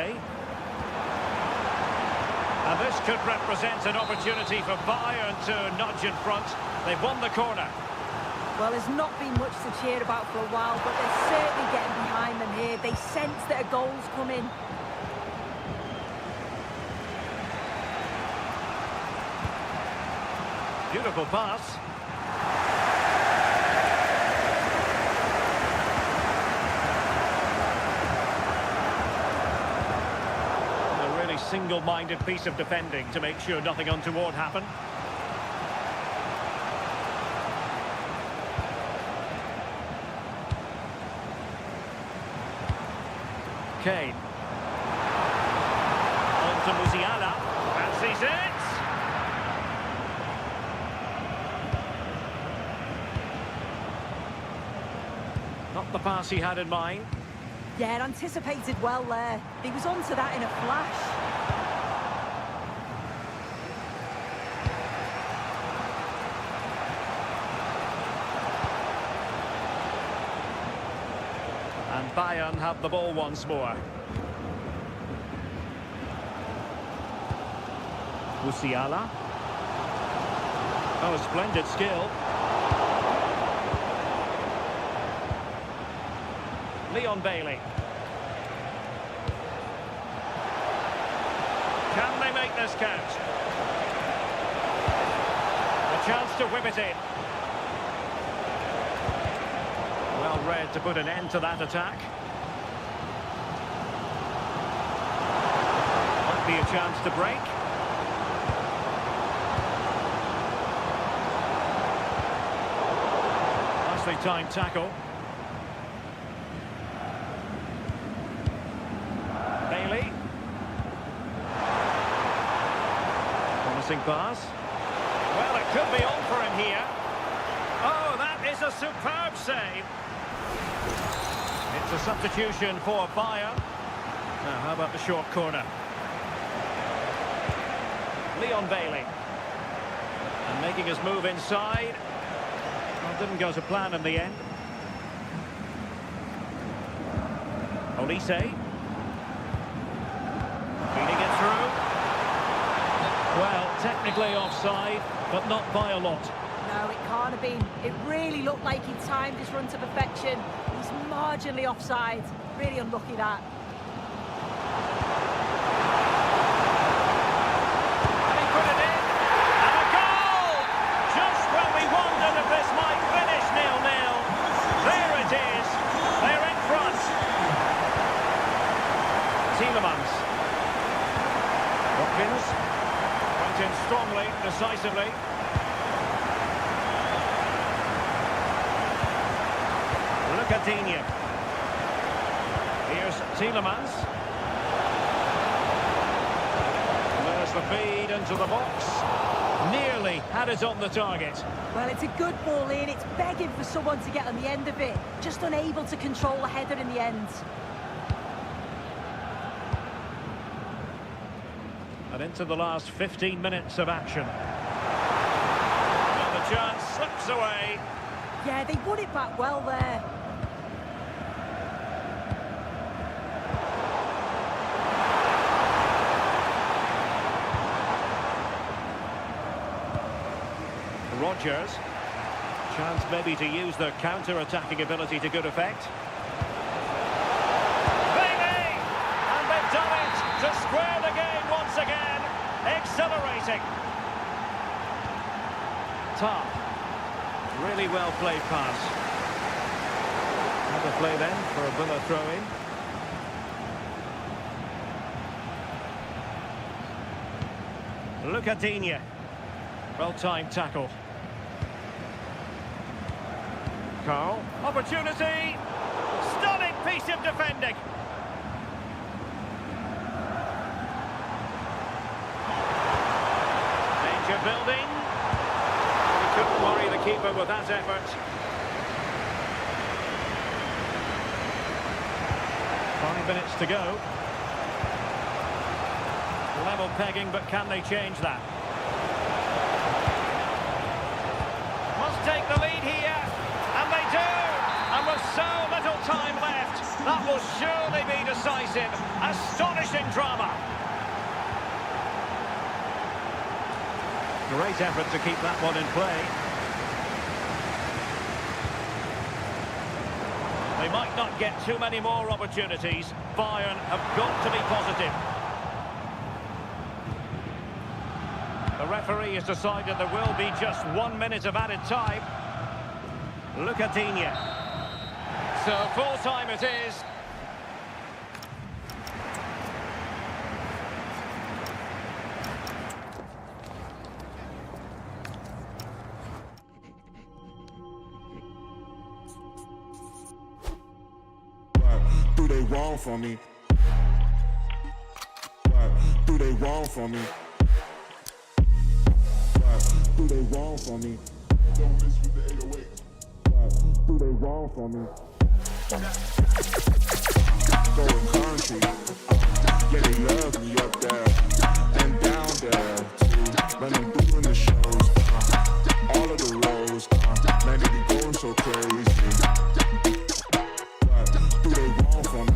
And this could represent an opportunity for Bayern to nudge in front. They've won the corner. Well, there's not been much to cheer about for a while, but they're certainly getting behind them here. They sense that a goal's coming. Beautiful pass. single-minded piece of defending to make sure nothing untoward happened. Kane. On to Musiala. Fancies it. Not the pass he had in mind. Yeah, anticipated well there. He was onto that in a flash. And Bayern have the ball once more. Musiala. Oh, splendid skill. Leon Bailey. Can they make this count? A chance to whip it in. Well read to put an end to that attack. Might be a chance to break. Nicely timed tackle. Bailey. Promising pass. Well, it could be on for him here. Oh, that is a superb save. It's a substitution for Bayern. Now, how about the short corner? Leon Bailey. And making his move inside. Well, didn't go to plan in the end. Olise. Feeding it through. Well, technically offside, but not by a lot. No, it can't have been. It really looked like he timed his run to perfection. He's marginally offside. Really unlucky that. And he put it in. And a goal! Just when we wondered if this might finish 0-0. There it is. They're in front. Tielemans. Watkins. Went in strongly, decisively. Galikooo. Here's Tielemans. There's the feed into the box. Nearly had it on the target. Well, it's a good ball in. It's begging for someone to get on the end of it. Just unable to control the header in the end. And into the last 15 minutes of action. And the chance slips away. Yeah, they won it back well there. Rodgers. Chance maybe to use their counter-attacking ability to good effect. Bailey! And they've done it to square the game once again. Exhilarating. Top. Really well played pass. Another play then for a Villa throw-in. Galikooo. Well-timed tackle. Carl. Opportunity. Stunning piece of defending. Danger building. He couldn't worry the keeper with that effort. 5 minutes to go. Level pegging, but can they change that? Must take the lead here, and they do! And with so little time left, that will surely be decisive. Astonishing drama. Great effort to keep that one in play. They might not get too many more opportunities. Bayern have got to be positive. The referee has decided there will be just 1 minute of added time. Galikooo. So full time it is. they wrong for me? What do they wrong for me? What do they wrong for me? Don't miss with the 808. What do they wrong for me? Going country, yeah, they love me up there and down there too. When I'm doing the shows, all of the roads, man, they be going so crazy. What do they want from me?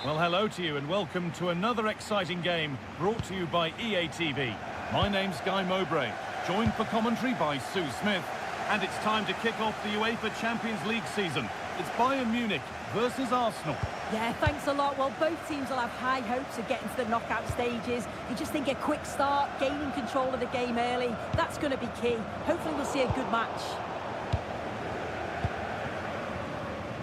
Well, hello to you and welcome to another exciting game brought to you by EA TV. My name's Guy Mowbray, joined for commentary by Sue Smith, and it's time to kick off the UEFA Champions League season. It's Bayern Munich versus Arsenal. Yeah, thanks a lot. Well, both teams will have high hopes of getting to the knockout stages. You just think a quick start, gaining control of the game early, that's going to be key. Hopefully we'll see a good match.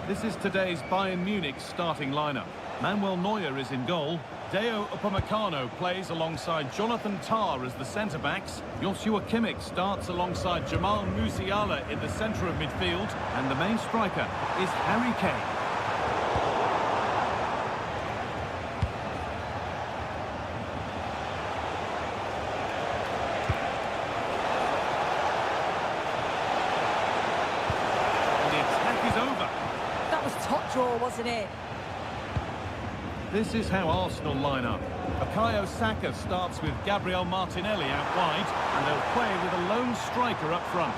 This is today's Bayern Munich starting lineup. Manuel Neuer is in goal. Deo Upamecano plays alongside Jonathan Tah as the centre-backs. Joshua Kimmich starts alongside Jamal Musiala in the centre of midfield. And the main striker is Harry Kane. And the attack is over. That was top draw, wasn't it? This is how Arsenal line up. Bukayo Saka starts with Gabriel Martinelli out wide, and they'll play with a lone striker up front.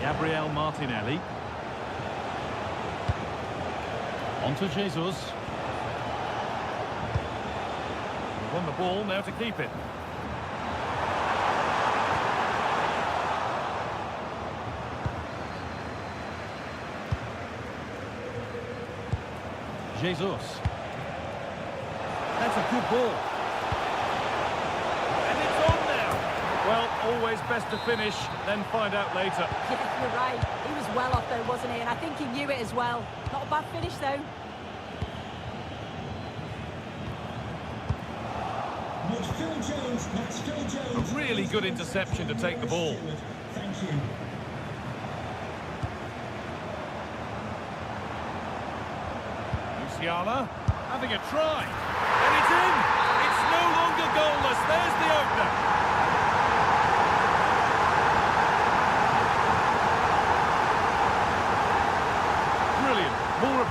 Gabriel Martinelli. Onto Jesus. Won the ball, now to keep it. Jesus. That's a good ball. And it's on now. Well, always best to finish, then find out later. Yeah, you're right. He was well off though, wasn't he? And I think he knew it as well. Not a bad finish though. A really good interception to take the ball. Thank you. Musiala having a try. And it's in! It's no longer goalless. There's the opener.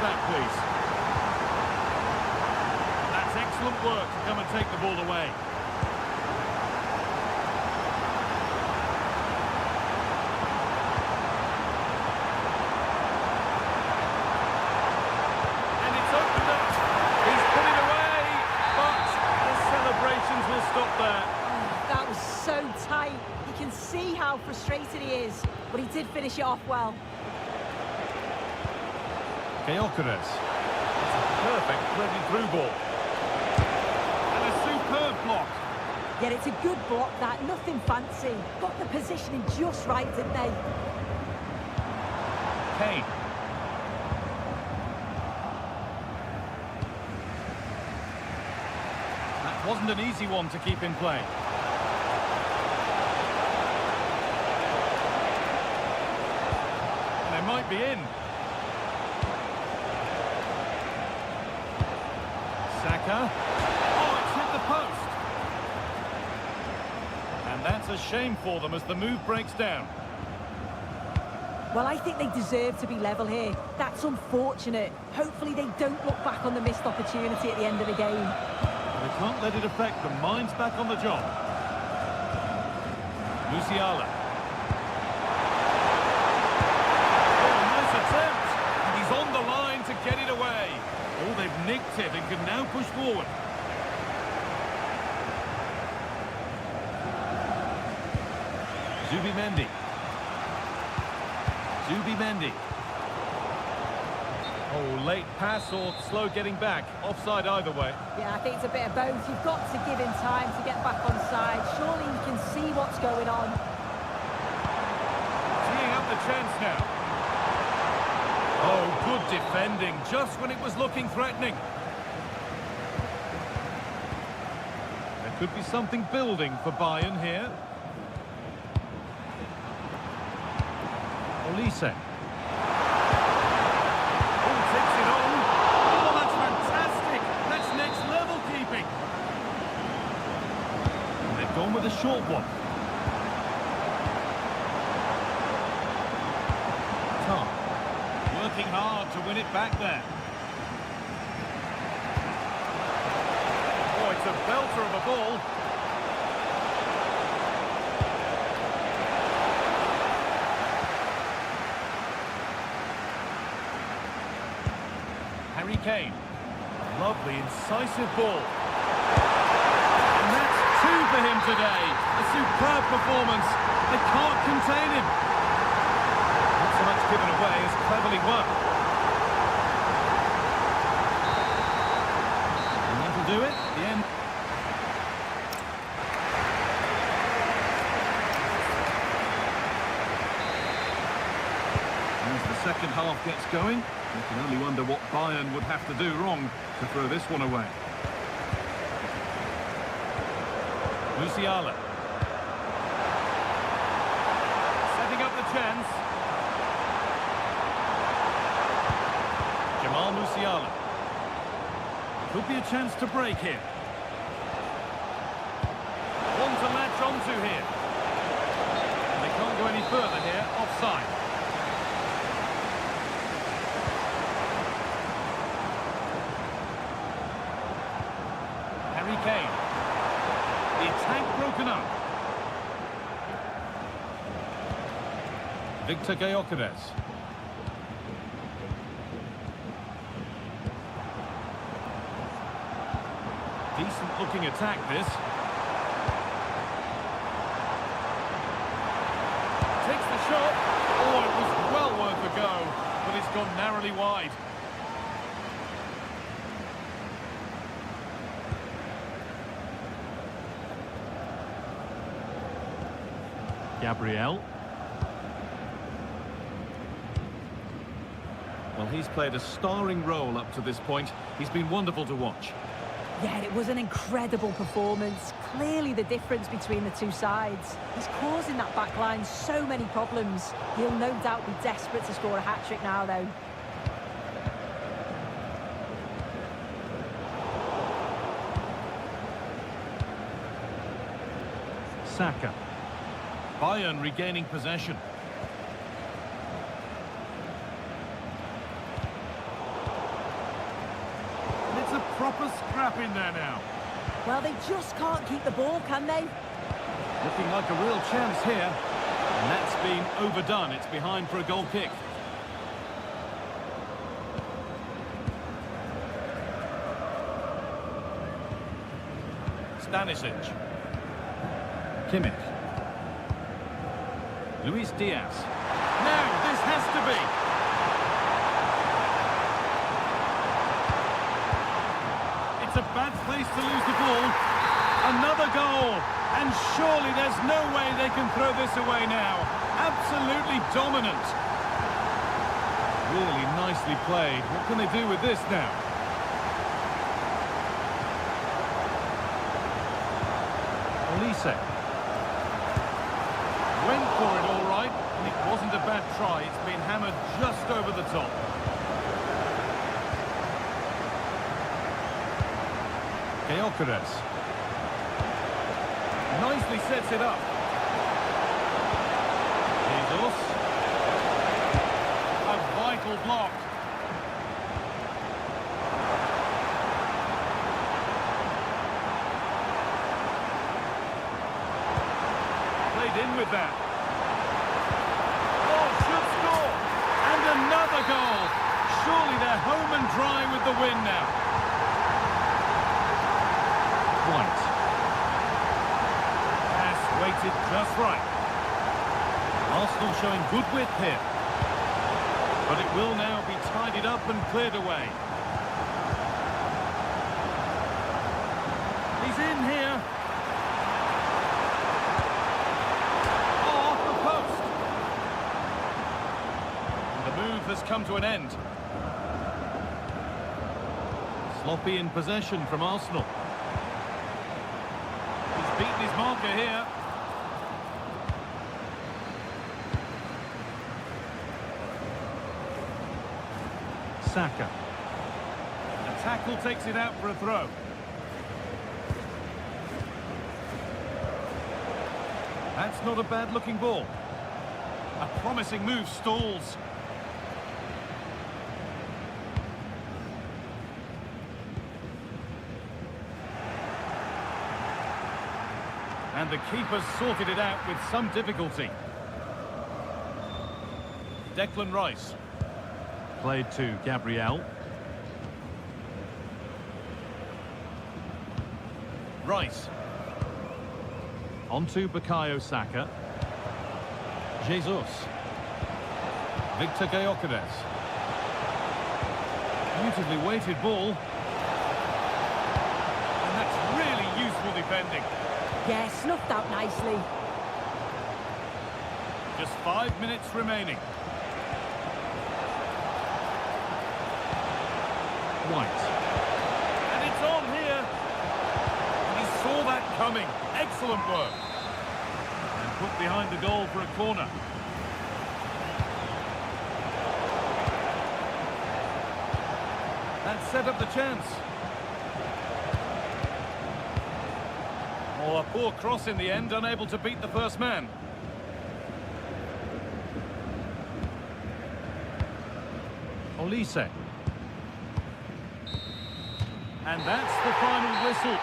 back, please. That's excellent work to come and take the ball away. And it's opened up. He's put it away, but the celebrations will stop there. That was so tight. You can see how frustrated he is, but he did finish it off well. Galikooo. That's a perfect threaded-through ball. And a superb block. Yeah, it's a good block, that. Nothing fancy. Got the positioning just right, didn't they? Kane. That wasn't an easy one to keep in play. And they might be in. Saka. Oh, it's hit the post. And that's a shame for them as the move breaks down. Well, I think they deserve to be level here. That's unfortunate. Hopefully they don't look back on the missed opportunity at the end of the game. They can't let it affect them. Mind's back on the job. Musiala. Oh, nice attempt. And he's on the line to get it away. Oh, they've nicked it and can now push forward. Zubimendi. Oh, late pass or slow getting back. Offside either way. Yeah, I think it's a bit of both. You've got to give him time to get back on side. Surely he can see what's going on. Teeing up the chance now. Oh, good defending, just when it was looking threatening. There could be something building for Bayern here. Olise. Oh, takes it on. Oh, that's fantastic. That's next level keeping. And they've gone with a short one. Tom. Working hard to win it back there. Oh, it's a belter of a ball. Harry Kane. Lovely, incisive ball. And that's two for him today. A superb performance. They can't contain him. Not so much given away as cleverly worked. And that'll do it. The end. As the second half gets going, you can only wonder what Bayern would have to do wrong to throw this one away. Musiala. Setting up the chance. Musiala. Could be a chance to break here. One to latch onto here. And they can't go any further here. Offside. Harry Kane. The attack broken up. Victor Galikooo. Decent looking attack this. Takes the shot. Oh, it was well worth a go, but it's gone narrowly wide. Gabriel. Well, he's played a starring role up to this point. He's been wonderful to watch. Yeah, it was an incredible performance. Clearly the difference between the two sides. He's causing that back line so many problems. He'll no doubt be desperate to score a hat-trick now, though. Saka. Bayern regaining possession. trap in there now. Well, they just can't keep the ball, can they? Looking like a real chance here. And that's been overdone. It's behind for a goal kick. Stanisic. Kimmich. Luis Diaz. Now, this has to be. It's a bad place to lose the ball. Another goal. And surely there's no way they can throw this away now. Absolutely dominant. Really nicely played. What can they do with this now? Olise. Went for it all right. It wasn't a bad try. It's been hammered just over the top. Galikooo. Nicely sets it up. Jesus. A vital block. Played in with that. Oh, should score. And another goal. Surely they're home and dry with the win now. White. Weighted just right. Arsenal showing good width here. But it will now be tidied up and cleared away. He's in here. Oh, off the post. The move has come to an end. Sloppy in possession from Arsenal. He's beaten his marker here. Saka. The tackle takes it out for a throw. That's not a bad looking ball. A promising move stalls. And the keeper's sorted it out with some difficulty. Declan Rice. Played to Gabriel. Rice. On to Bukayo Saka. Jesus. Victor Gyökeres. Beautifully weighted ball. And that's really useful defending. Yeah, snuffed out nicely. Just 5 minutes remaining. White. And it's on here. And he saw that coming. Excellent work. And put behind the goal for a corner. That set up the chance. Oh, a poor cross in the end, unable to beat the first man. Olise. And that's the final whistle.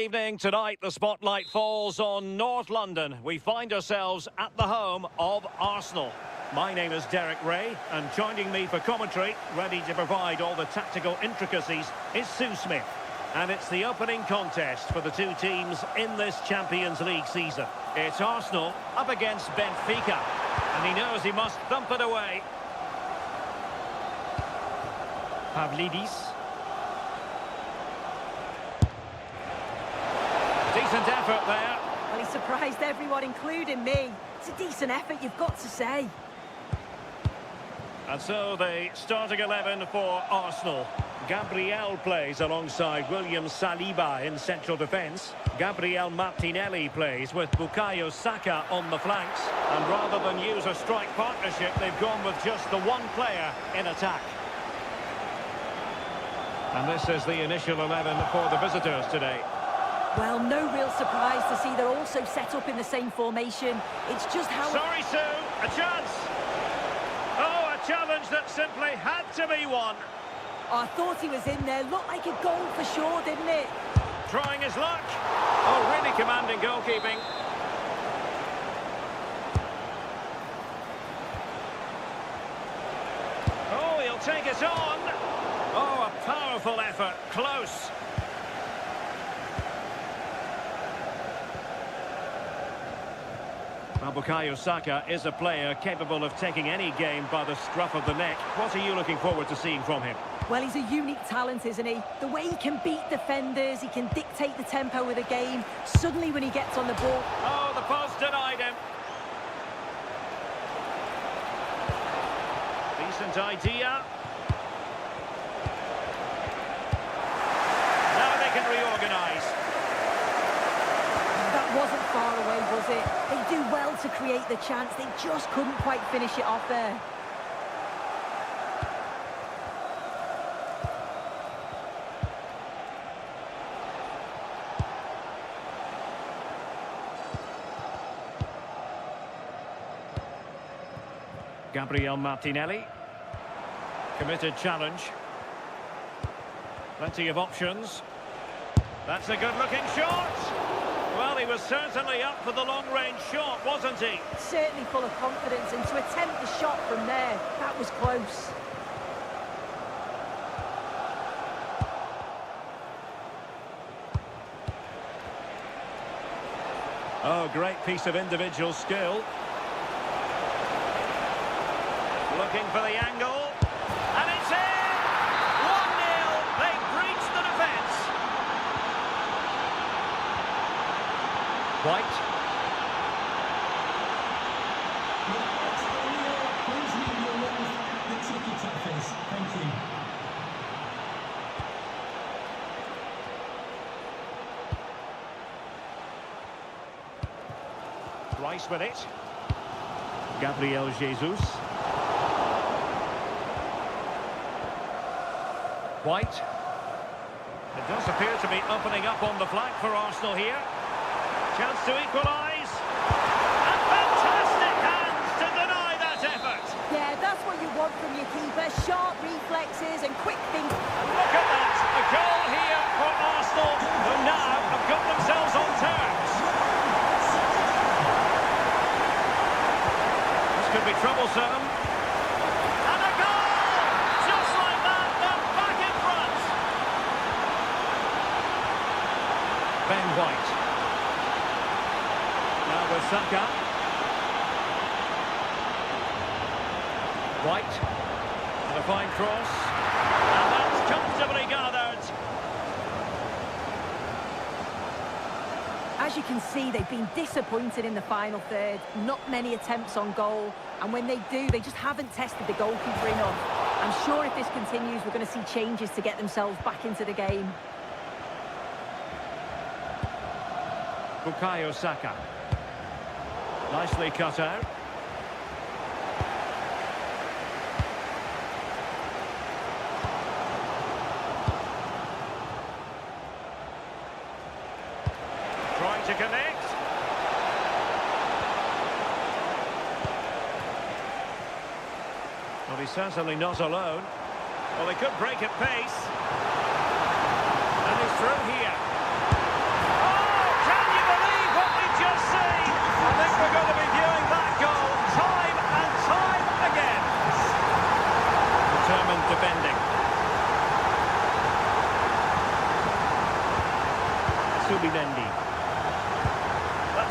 evening. Tonight, the spotlight falls on North London. We find ourselves at the home of Arsenal. My name is Derek Ray, and joining me for commentary, ready to provide all the tactical intricacies, is Sue Smith. And it's the opening contest for the two teams in this Champions League season. It's Arsenal up against Benfica, and he knows he must thump it away. Pavlidis. Decent effort there. Well, he surprised everyone, including me. It's a decent effort, you've got to say. And so the starting 11 for Arsenal. Gabriel plays alongside William Saliba in central defence. Gabriel Martinelli plays with Bukayo Saka on the flanks. And rather than use a strike partnership, they've gone with just the one player in attack. And this is the initial 11 for the visitors today. Well, no real surprise to see they're also set up in the same formation. It's just how... Sorry, Sue, a chance. Oh, a challenge that simply had to be won. I thought he was in there. Looked like a goal for sure, didn't it? Trying his luck. Oh, really commanding goalkeeping. Oh, he'll take it on. Oh, a powerful effort. Close. Well, Bukayo Saka is a player capable of taking any game by the scruff of the neck. What are you looking forward to seeing from him? Well, he's a unique talent, isn't he? The way he can beat defenders, he can dictate the tempo of the game. Suddenly when he gets on the ball... Oh, the post denied him. Decent idea. Now they can reorganise. That wasn't far away, was it? They do well to create the chance. They just couldn't quite finish it off there. Gabriel Martinelli. Committed challenge. Plenty of options. That's a good-looking shot. Well, he was certainly up for the long-range shot, wasn't he? Certainly full of confidence, and to attempt the shot from there, that was close. Oh, great piece of individual skill. Looking for the angle. And it's in! 1-0. They breached the defence. White. Please leave your ones at the ticky tackers. Thank you. Rice with it. Gabriel Jesus. White. It does appear to be opening up on the flank for Arsenal here. Chance to equalise. And fantastic hands to deny that effort. Yeah, that's what you want from your keeper. Sharp reflexes and quick thinking. And look at that. A goal here for Arsenal, who now have got themselves on terms. This could be troublesome. And a goal! Just like that, they're back in front. Ben White. Now with Saka. White. And a fine cross. And that's comfortably gathered. As you can see, they've been disappointed in the final third. Not many attempts on goal. And when they do, they just haven't tested the goalkeeper enough. I'm sure if this continues, we're going to see changes to get themselves back into the game. Bukayo Saka. Nicely cut out. Trying to connect. Well, he's certainly not alone. Well, they could break at pace. And he's through here.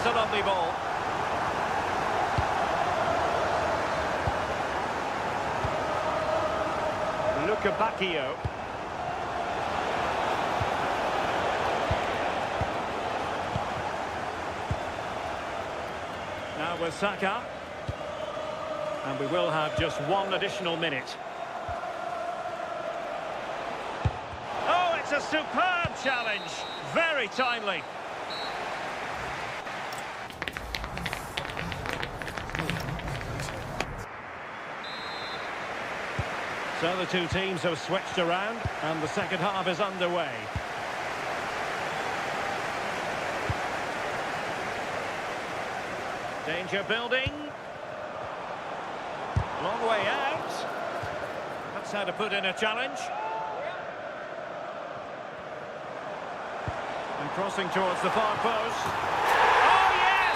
That's a lovely ball. Galikooo. Now with Saka. And we will have just one additional minute. Oh, it's a superb challenge. Very timely. So the two teams have switched around and the second half is underway. Danger building. Long way out. That's how to put in a challenge. And crossing towards the far post. Oh yes!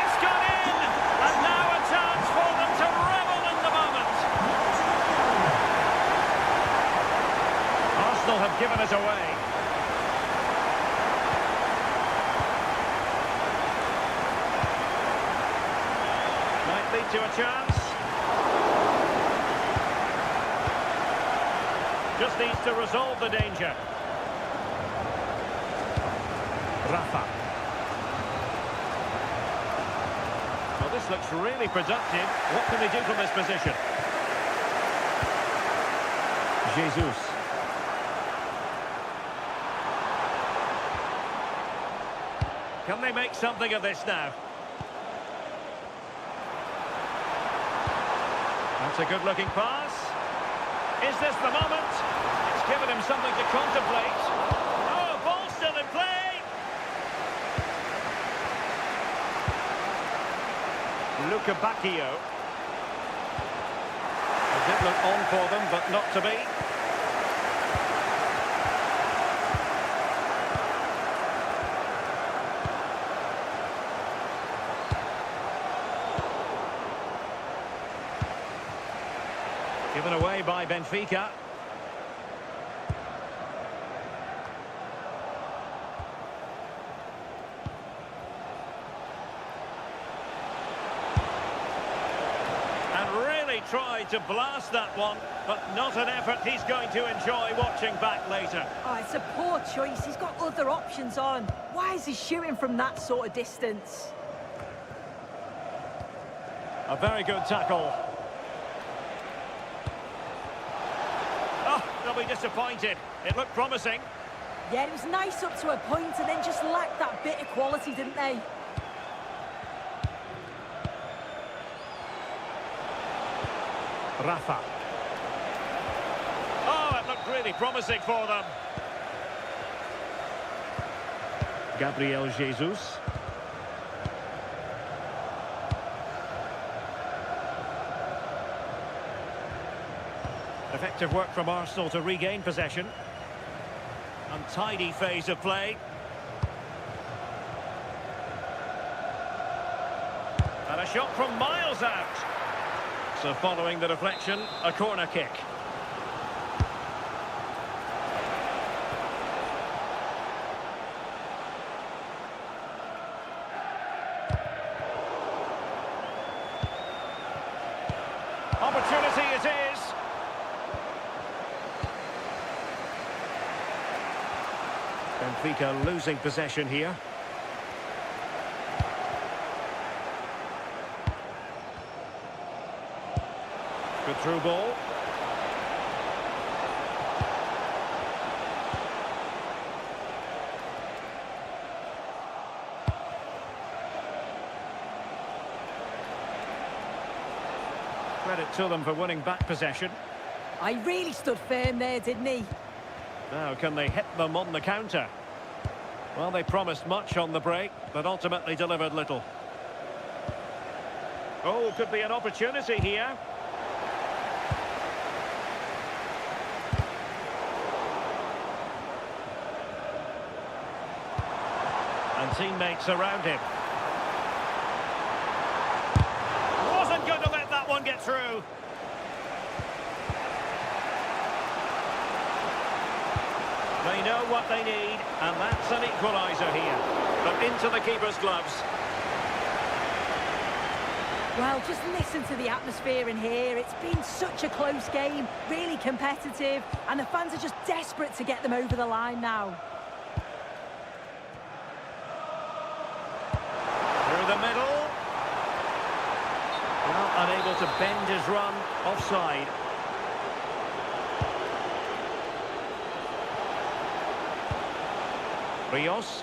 It's gone in! And now a chance for them to revel in the moment. Arsenal have given it away. Might lead to a chance. Just needs to resolve the danger. Rafa. Well, this looks really productive. What can they do from this position? Jesus. Can they make something of this now? That's a good-looking pass. Is this the moment? It's given him something to contemplate. Oh, ball still in play. Galikooo. It did look on for them, but not to be. Given away by Benfica. And really tried to blast that one, but not an effort he's going to enjoy watching back later. Oh, it's a poor choice. He's got other options on. Why is he shooting from that sort of distance? A very good tackle. They'll be disappointed. It looked promising. Yeah, it was nice up to a point and then just lacked that bit of quality, didn't they? Rafa. Oh, it looked really promising for them. Gabriel Jesus. Effective work from Arsenal to regain possession. Untidy phase of play. And a shot from miles out. So following the deflection, a corner kick. Opportunity it is. Benfica losing possession here. Good through ball. Credit to them for winning back possession. I really stood firm there, didn't he? Now, can they hit them on the counter? Well, they promised much on the break, but ultimately delivered little. Oh, could be an opportunity here. And teammates around him. Wasn't going to let that one get through. They know what they need, and that's an equaliser here. But into the keeper's gloves. Well, just listen to the atmosphere in here. It's been such a close game, really competitive, and the fans are just desperate to get them over the line now. Through the middle. Well, unable to bend his run, offside. Rios.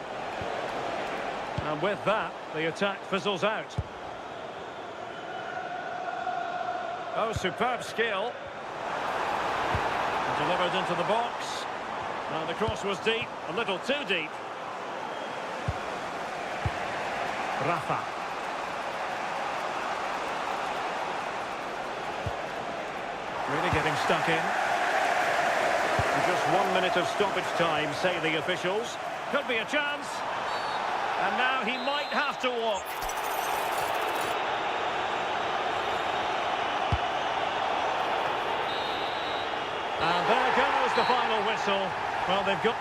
And with that, the attack fizzles out. Oh, superb skill. Delivered into the box. And the cross was deep, a little too deep. Rafa. Really getting stuck in. And just 1 minute of stoppage time, say the officials. Could be a chance. And now he might have to walk. And there goes the final whistle. Well, they've got...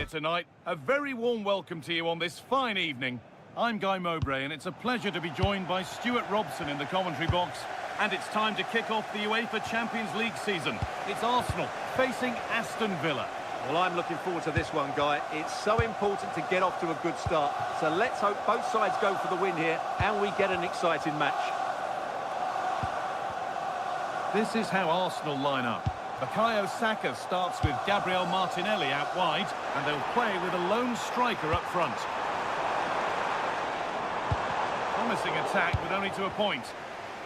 Tonight, a very warm welcome to you on this fine evening. I'm Guy Mowbray, and it's a pleasure to be joined by Stuart Robson in the commentary box. And it's time to kick off the UEFA Champions League season. It's Arsenal facing Aston Villa. Well, I'm looking forward to this one, Guy. It's so important to get off to a good start. So let's hope both sides go for the win here and we get an exciting match. This is how Arsenal line up. Bukayo Saka starts with Gabriel Martinelli out wide, and they'll play with a lone striker up front. Promising attack, but only to a point.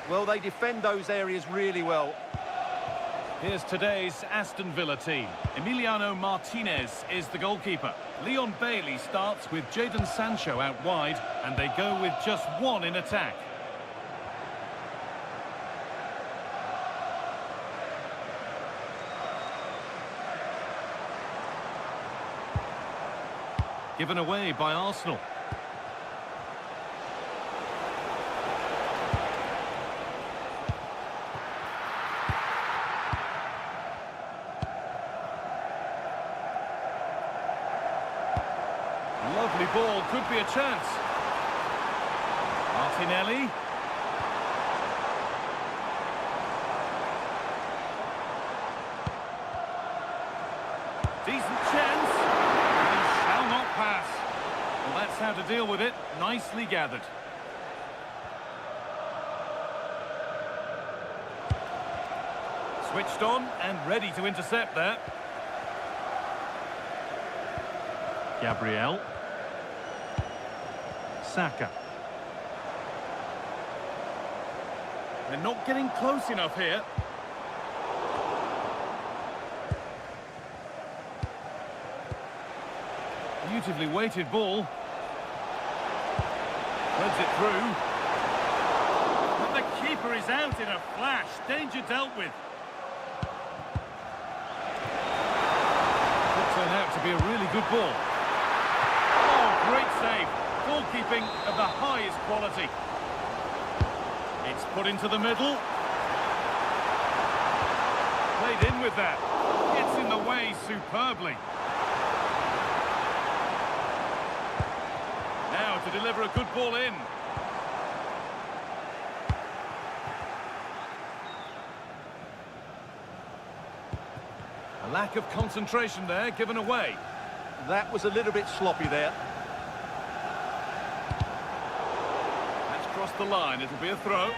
Well, they defend those areas really well. Here's today's Aston Villa team. Emiliano Martinez is the goalkeeper. Leon Bailey starts with Jadon Sancho out wide, and they go with just one in attack. Given away by Arsenal. Lovely ball, could be a chance. Martinelli. Decent chance. He shall not pass. Well, that's how to deal with it. Nicely gathered. Switched on and ready to intercept there. Gabriel. Saka. They're not getting close enough here. Beautifully weighted ball. Threads it through. And the keeper is out in a flash. Danger dealt with. Could turn out to be a really good ball. Oh, great save. Goalkeeping of the highest quality. It's put into the middle. Played in with that. Gets in the way superbly. Now to deliver a good ball in. A lack of concentration there, given away. That was a little bit sloppy there. That's crossed the line. It'll be a throw.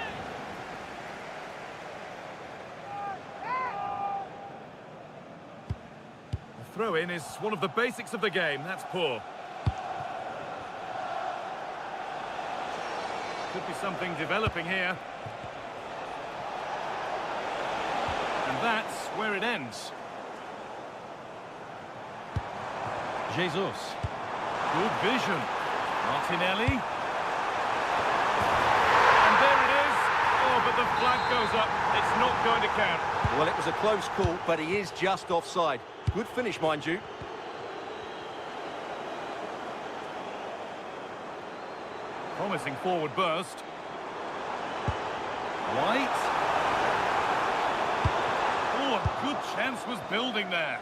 The throw-in is one of the basics of the game. That's poor. Could be something developing here. And that's where it ends. Jesus. Good vision. Martinelli. And there it is. Oh, but the flag goes up. It's not going to count. Well, it was a close call, but he is just offside. Good finish, mind you. Promising forward burst. White. Oh, a good chance was building there.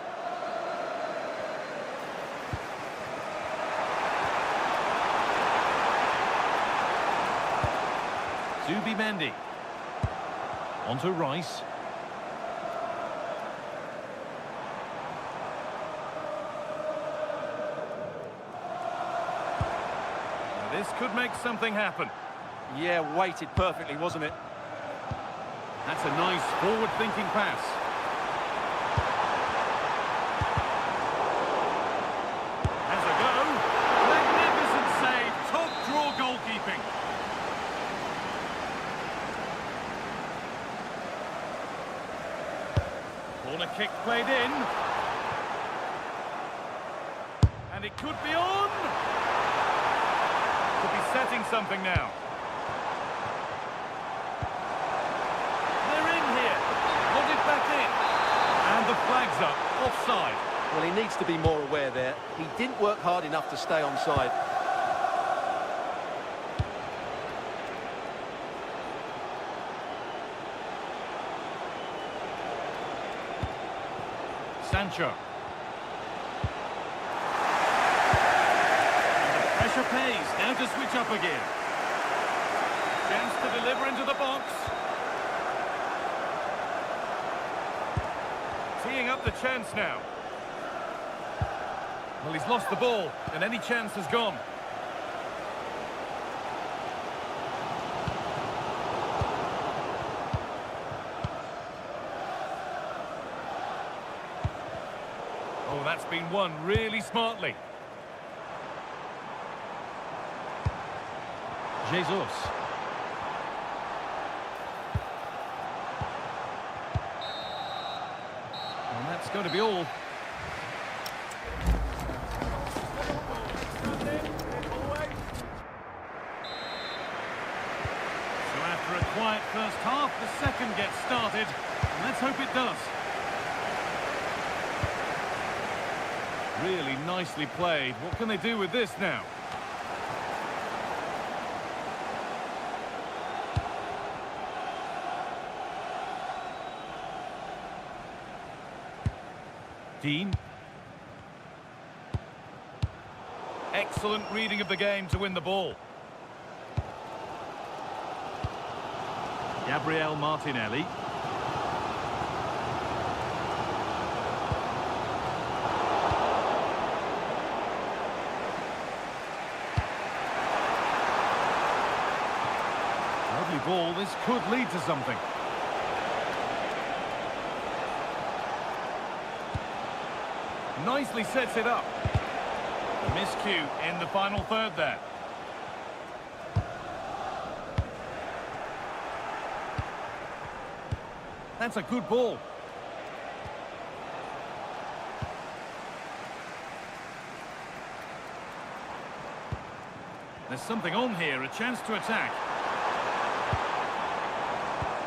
Zubimendi. On to Rice. This could make something happen. Yeah, weighted perfectly, wasn't it? That's a nice forward-thinking pass. Has a go. Magnificent save. Top draw goalkeeping. Corner kick played in. And it could be on. Could be setting something now. They're in here. Got it back in. And the flag's up. Offside. Well, he needs to be more aware there. He didn't work hard enough to stay onside. Sancho. Pressure pays. Now to switch up again. Chance to deliver into the box. Teeing up the chance now. Well, he's lost the ball, and any chance has gone. Oh, that's been won really smartly. Jesus. And that's going to be all. So after a quiet first half, the second gets started. And let's hope it does. Really nicely played. What can they do with this now? Dean. Excellent reading of the game to win the ball. Gabriel Martinelli. ball, this could lead to something. Nicely sets it up. A miscue in the final third there. That's a good ball. There's something on here, a chance to attack.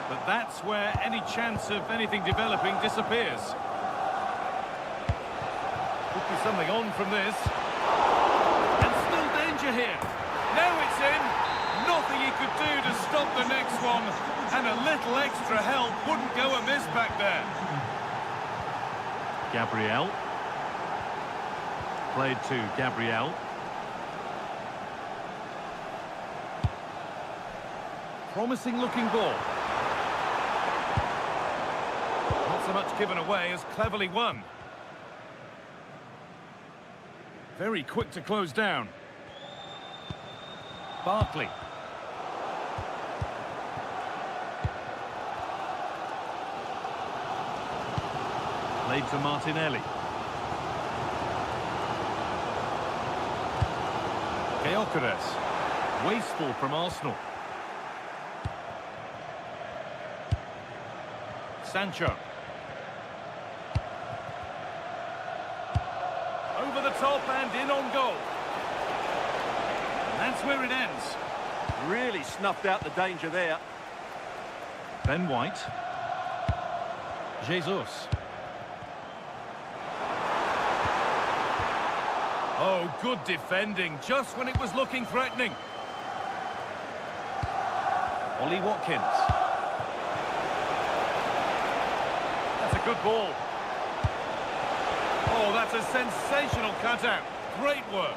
But that's where any chance of anything developing disappears. Could be something on from this. And still danger here. Now it's in. Nothing he could do to stop the next one. And a little extra help wouldn't go amiss back there. Gabriel. Played to Gabriel. Promising looking ball. Not so much given away as cleverly won. Very quick to close down. Barkley. Played to Martinelli. Galikooo. Wasteful from Arsenal. Sancho. Over the top and in on goal. And that's where it ends. Really snuffed out the danger there. Ben White. Jesus. Oh, good defending, just when it was looking threatening. Ollie Watkins. That's a good ball. Oh, that's a sensational cutout. Great work.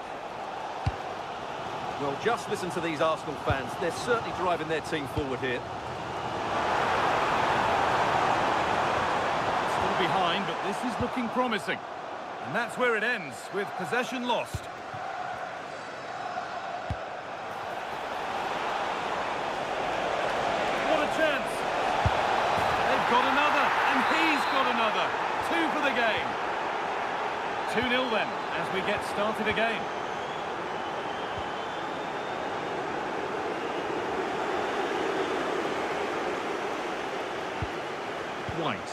Well, just listen to these Arsenal fans. They're certainly driving their team forward here. Still behind, but this is looking promising. And that's where it ends, with possession lost. What a chance! They've got another, and he's got another. 2 for the game. 2-0 then, as we get started again. White.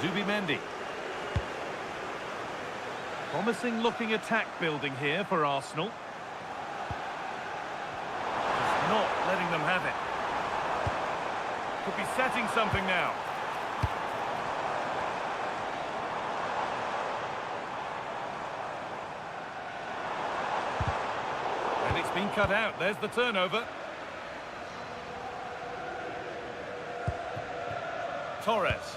Zubimendi. Promising looking attack building here for Arsenal. Just not letting them have it. Could be setting something now. And it's been cut out. There's the turnover. Torres.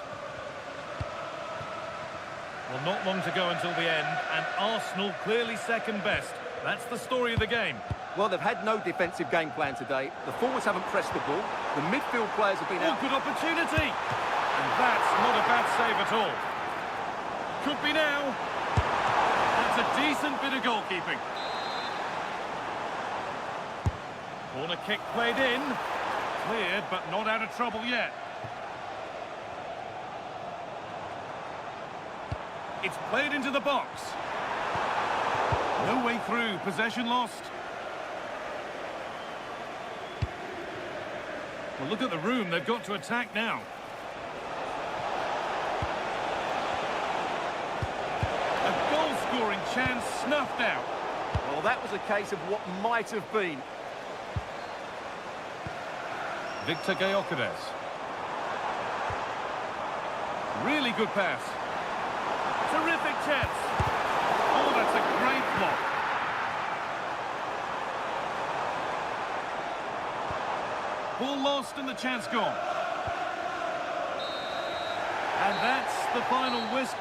Well, not long to go until the end, and Arsenal clearly second best. That's the story of the game. Well, they've had no defensive game plan today. The forwards haven't pressed the ball. The midfield players have been Oh, out. good opportunity! And that's not a bad save at all. Could be now. That's a decent bit of goalkeeping. Corner kick played in. Cleared, but not out of trouble yet. It's played into the box. No way through, possession lost. Well, look at the room, they've got to attack now. A goal-scoring chance snuffed out. Well, that was a case of what might have been. Victor Galikooo. Really good pass. Terrific chance. Oh, that's a great block. Ball lost and the chance gone. And that's the final whistle.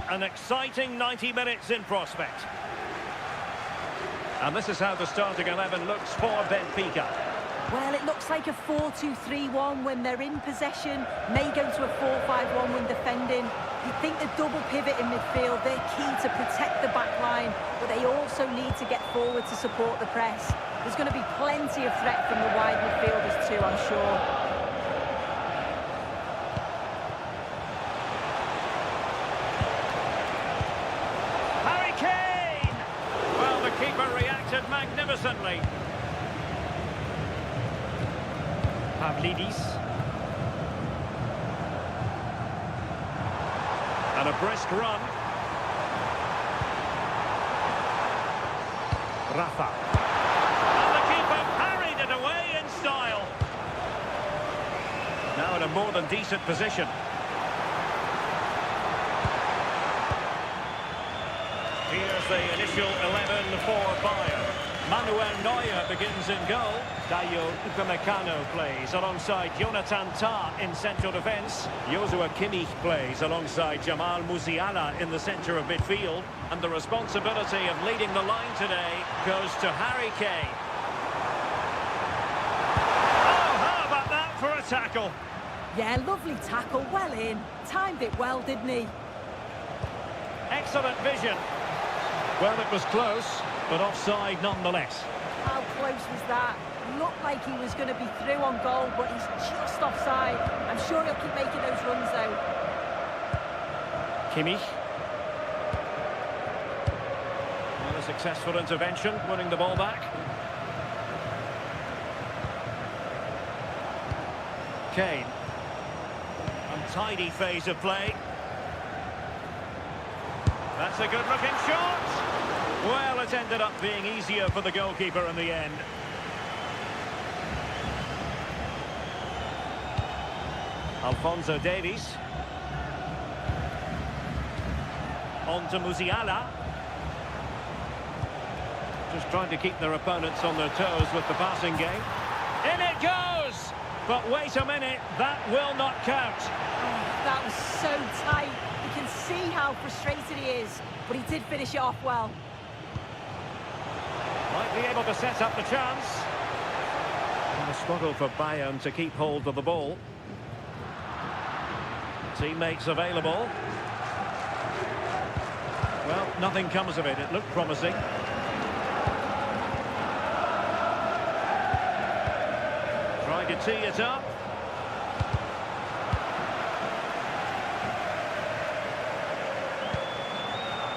an exciting 90 minutes in prospect. And this is how the starting 11 looks for Benfica. Well, it looks like a 4-2-3-1 when they're in possession. May go to a 4-5-1 when defending. You think the double pivot in midfield, they're key to protect the back line, but they also need to get forward to support the press. There's going to be plenty of threat from the wide midfielders too, I'm sure. Harry Kane! Well, the keeper reacted magnificently. Pavlidis. And a brisk run. Rafa. And the keeper parried it away in style. Now in a more than decent position. Here's the initial 11 for Bayern. Manuel Neuer begins in goal. Dayo Upamecano plays alongside Jonathan Tah in central defence. Joshua Kimmich plays alongside Jamal Musiala in the centre of midfield. And the responsibility of leading the line today goes to Harry Kane. Oh, how about that for a tackle? Yeah, lovely tackle, well in. Timed it well, didn't he? Excellent vision. Well, it was close, but offside nonetheless. How close was that? Looked like he was going to be through on goal, but he's just offside. I'm sure he'll keep making those runs, though. Kimmich. Well, a successful intervention, winning the ball back. Kane. Untidy phase of play. That's a good-looking shot. Well, it ended up being easier for the goalkeeper in the end. Alphonso Davies. On to Musiala. Just trying to keep their opponents on their toes with the passing game. In it goes! But wait a minute, that will not count. Oh, that was so tight. You can see how frustrated he is, but he did finish it off well. Might be able to set up the chance. And a struggle for Bayern to keep hold of the ball. Teammates available. Well, nothing comes of it. It looked promising. Trying to tee it up.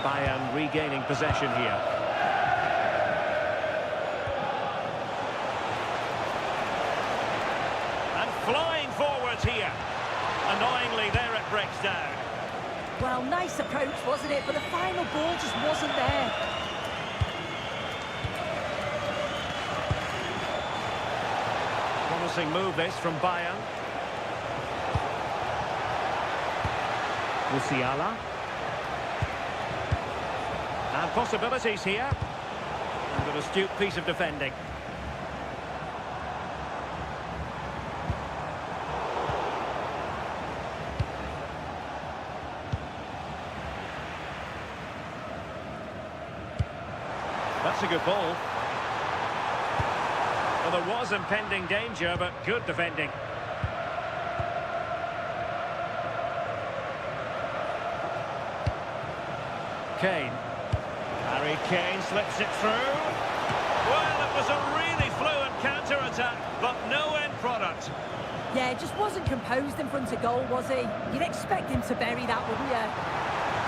Bayern regaining possession here. And flying forwards here. Annoyingly, there it breaks down. Well, nice approach, wasn't it? But the final ball just wasn't there. Promising move this from Bayern. Musiala. And possibilities here. And an astute piece of defending. That's a good ball. Well, there was impending danger, but good defending. Kane. Harry Kane slips it through. Well, it was a really fluent counter-attack, but no end product. Yeah, just wasn't composed in front of goal, was he? You'd expect him to bury that, wouldn't you?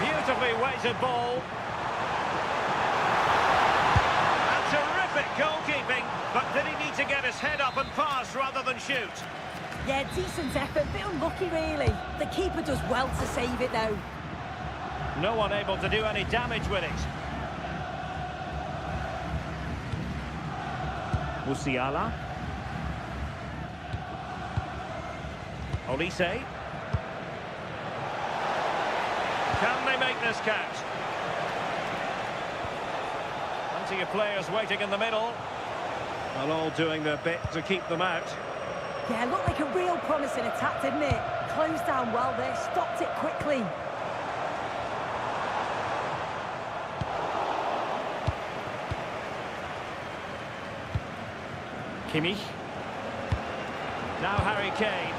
Beautifully weighted ball. And terrific goalkeeping, but did he need to get his head up and pass rather than shoot? Yeah, decent effort, bit unlucky really. The keeper does well to save it though. No one able to do any damage with it. Musiala. Olise. Can they make this count? Plenty of players waiting in the middle. And all doing their bit to keep them out. Yeah, looked like a real promising attack, didn't it? Closed down well there, stopped it quickly. Kimmich. Now Harry Kane.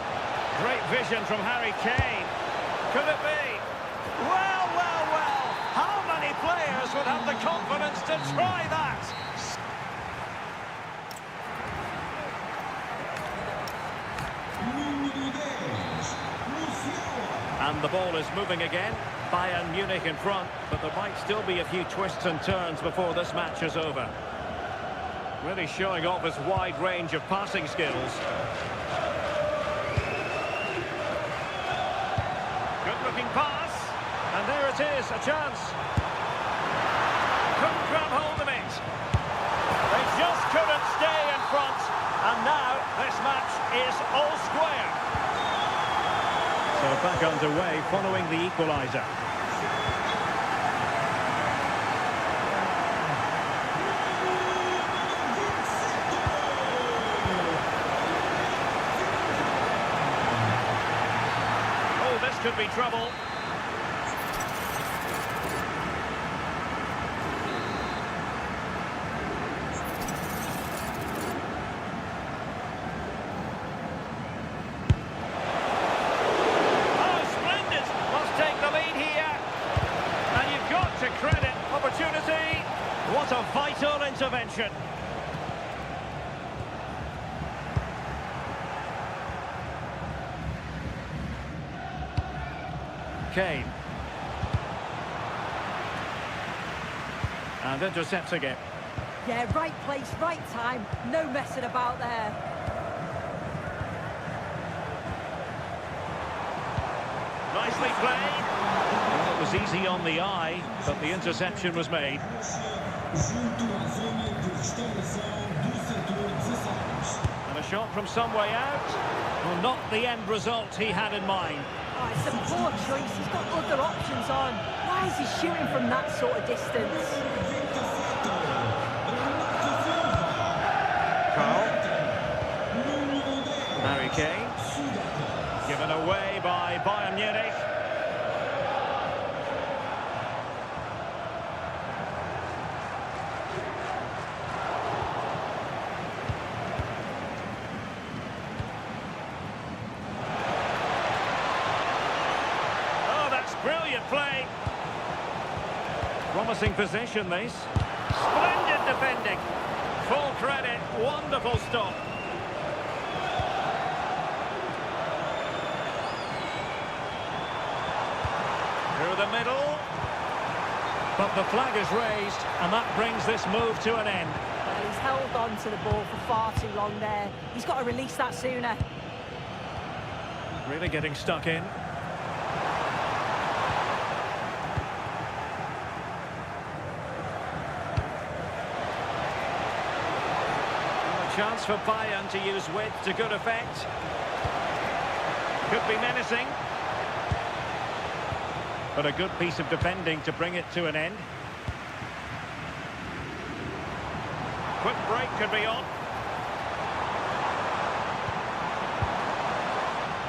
Great vision from Harry Kane. Could it be? Well, well, well. How many players would have the confidence to try that? And the ball is moving again. Bayern Munich in front, but there might still be a few twists and turns before this match is over. Really showing off his wide range of passing skills. Good-looking pass. And there it is, a chance. Couldn't grab hold of it. They just couldn't stay in front. And now this match is all square. So back underway following the equaliser. Oh, this could be trouble. What a vital intervention. Kane. And intercepting it. Yeah, right place, right time. No messing about there. Nicely played. Well, it was easy on the eye, but the interception was made. And a shot from some way out. Well, not the end result he had in mind. Oh, it's a poor choice. He's got other options on. Why is he shooting from that sort of distance? Carl. Harry Kane. Given away by Bayern Munich. Brilliant play. Promising position, this. Splendid defending. Full credit. Wonderful stop. Through the middle. But the flag is raised, and that brings this move to an end. Well, he's held on to the ball for far too long there. He's got to release that sooner. Really getting stuck in. Chance for Bayern to use width to good effect. Could be menacing. But a good piece of defending to bring it to an end. Quick break could be on.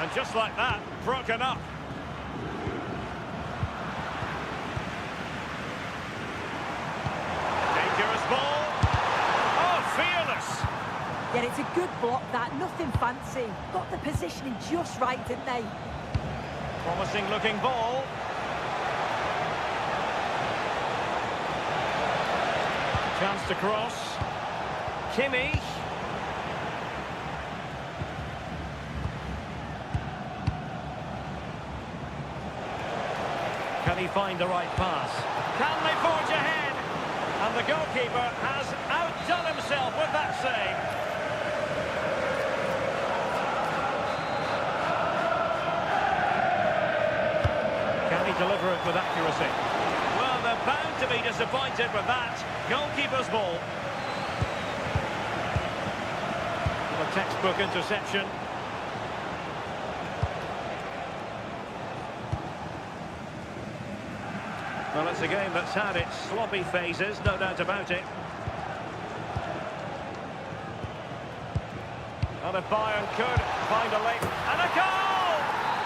And just like that, broken up. Dangerous ball. Oh, fearless. Yet it's a good block, that. Nothing fancy. Got the positioning just right, didn't they? Promising looking ball. Chance to cross. Kimmich. Can he find the right pass? Can they forge ahead? And the goalkeeper has outdone himself with that save. Deliver it with accuracy. Well, they're bound to be disappointed with that. Goalkeeper's ball. A textbook interception. Well, it's a game that's had its sloppy phases, no doubt about it. And if Bayern could find a link, and a goal!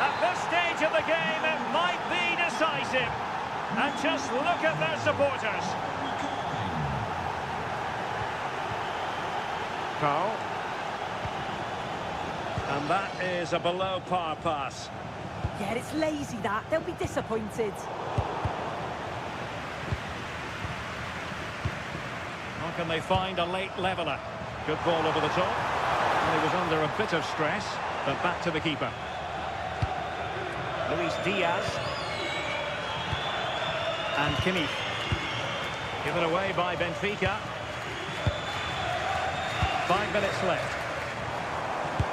At this stage of the game, it might be decisive. And just look at their supporters. Carl. And that is a below par pass. Yeah, it's lazy that. They'll be disappointed. How can they find a late leveller? Good ball over the top. And he was under a bit of stress, but back to the keeper. Luis Diaz. And Kimmich. Given away by Benfica. 5 minutes left.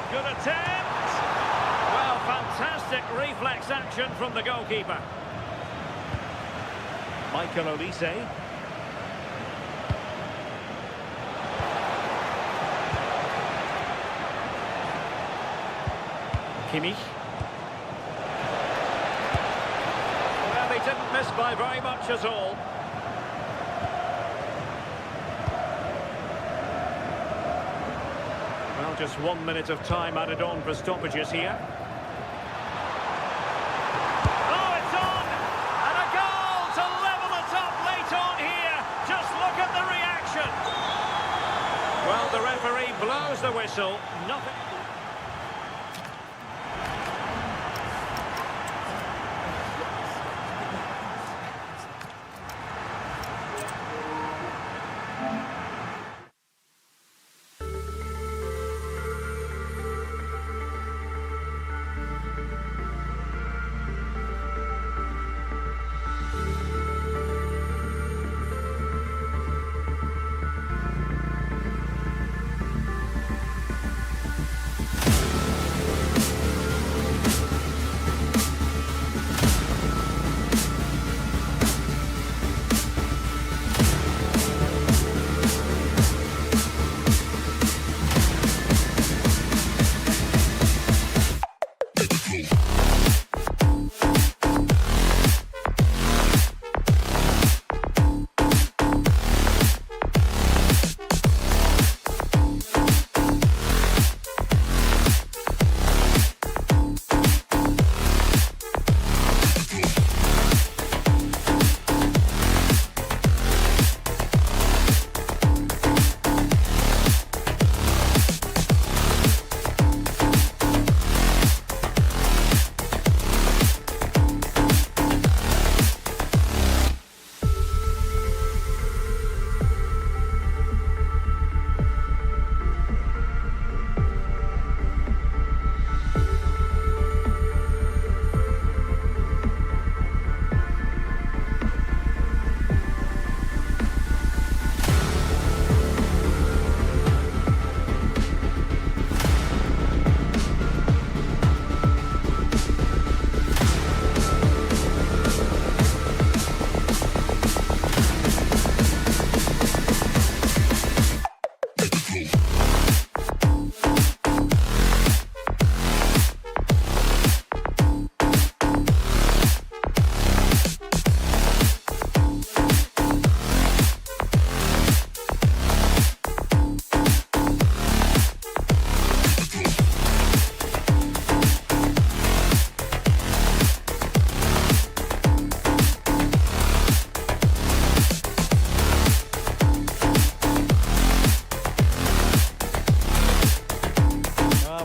Good attempt! Well, fantastic reflex action from the goalkeeper. Michael Olise. Kimmich. Well, he didn't miss by very much at all. Well, just 1 minute of time added on for stoppages here. Oh, it's on! And a goal to level it up late on here. Just look at the reaction. Well, the referee blows the whistle. Nothing.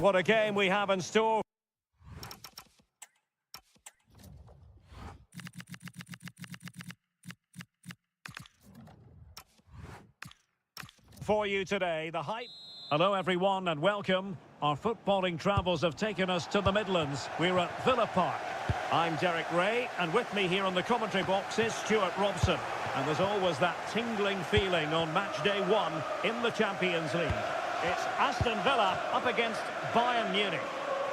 What a game we have in store. For you today, the hype. Hello everyone and welcome. Our footballing travels have taken us to the Midlands. We're at Villa Park. I'm Derek Ray, and with me here on the commentary box is Stuart Robson. And there's always that tingling feeling on match day 1 in the Champions League. It's Aston Villa up against Bayern Munich.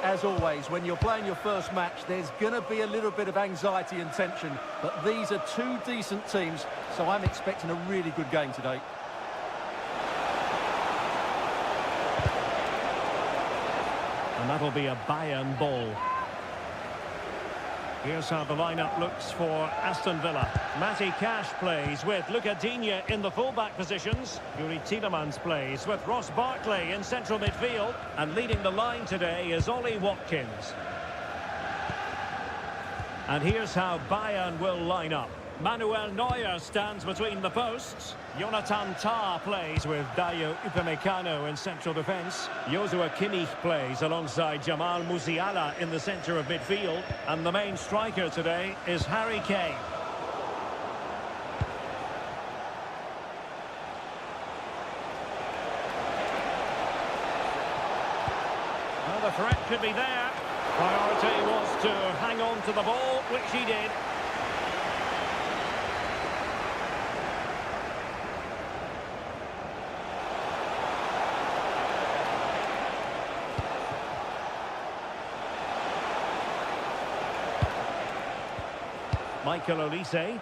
As always, when you're playing your first match, there's going to be a little bit of anxiety and tension. But these are two decent teams, so I'm expecting a really good game today. And that'll be a Bayern ball. Here's how the lineup looks for Aston Villa. Matty Cash plays with Luca Digne in the full-back positions. Yuri Tielemans plays with Ross Barkley in central midfield. And leading the line today is Ollie Watkins. And here's how Bayern will line up. Manuel Neuer stands between the posts. Jonathan Tah plays with Dayo Upamecano in central defence. Joshua Kimmich plays alongside Jamal Musiala in the centre of midfield. And the main striker today is Harry Kane. Well, the threat could be there. Priority was to hang on to the ball, which he did. Michael Olise.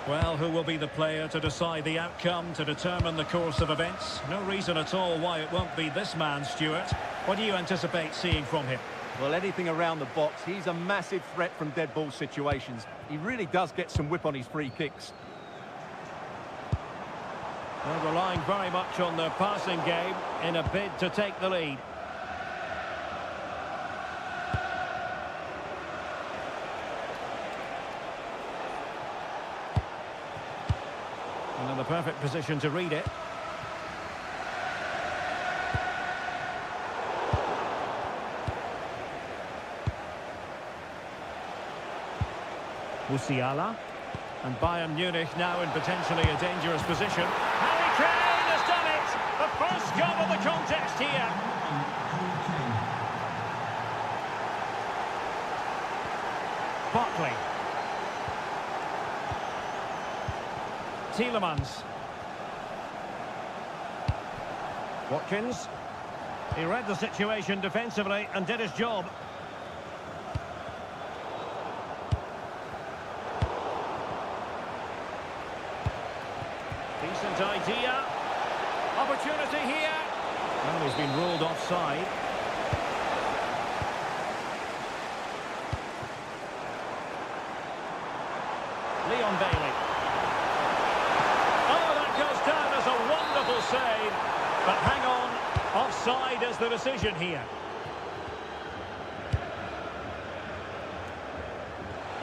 Well, who will be the player to decide the outcome, to determine the course of events? No reason at all why it won't be this man, Stuart. What do you anticipate seeing from him? Well, anything around the box. He's a massive threat from dead ball situations. He really does get some whip on his free kicks. Well, relying very much on their passing game in a bid to take the lead. And in the perfect position to read it. Musiala. And Bayern Munich now in potentially a dangerous position. Harry Kane has done it! The first goal of the contest here. Barkley. Tielemans. Watkins. He read the situation defensively and did his job. Decent idea. Opportunity here. Well, he's been ruled offside. Leon Bailey. Oh, that goes down as a wonderful save. But hang on, offside is the decision here.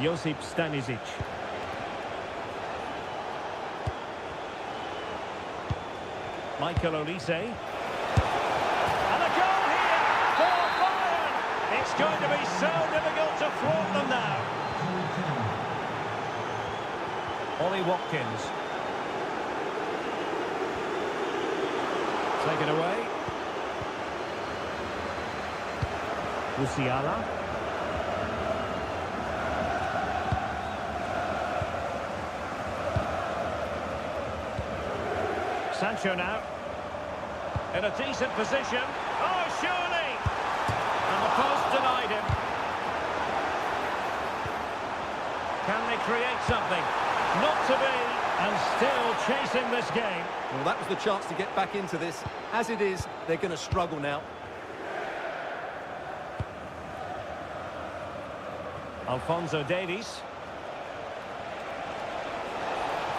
Josip Stanisic. Michael Olise. And a goal here for Bayern. It's going to be so difficult to thwart them now. Ollie Watkins. Take it away. Musiala. Sancho now. In a decent position. Oh, surely! And the post denied him. Can they create something? Not to be, and still chasing this game. Well, that was the chance to get back into this. As it is, they're going to struggle now. Alphonso Davies.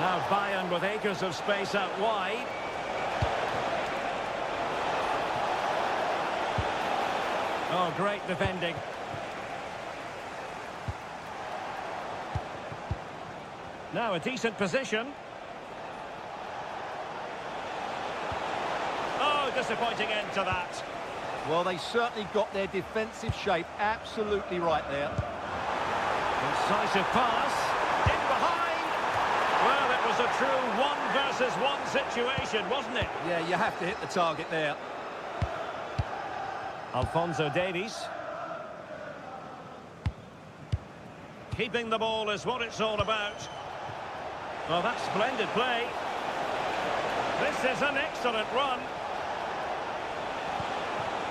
Now Bayern with acres of space out wide. Oh, great defending. Now a decent position. Oh, disappointing end to that. Well, they certainly got their defensive shape absolutely right there. Incisive pass. In behind. Well, it was a true 1-versus-1 situation, wasn't it? Yeah, you have to hit the target there. Alphonso Davies. Keeping the ball is what it's all about. Well, that's splendid play. This is an excellent run.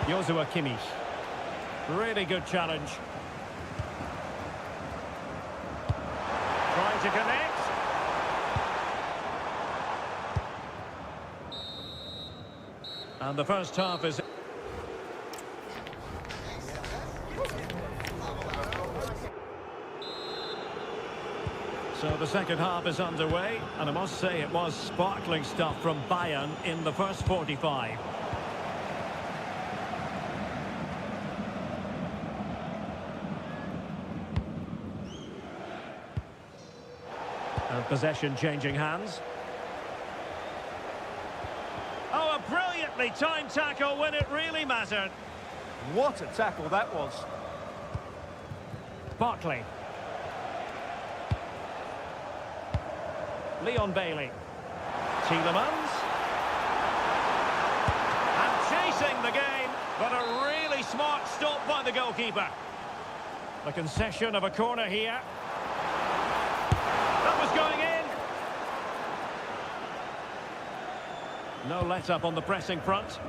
Joshua Kimmich. Really good challenge. Trying to connect. And the first half is... So the second half is underway, and I must say it was sparkling stuff from Bayern in the first 45. And possession changing hands. Oh, a brilliantly timed tackle when it really mattered. What a tackle that was. Barkley. Leon Bailey. Tielemans. And chasing the game, but a really smart stop by the goalkeeper. The concession of a corner here. That was going in. No let-up on the pressing front.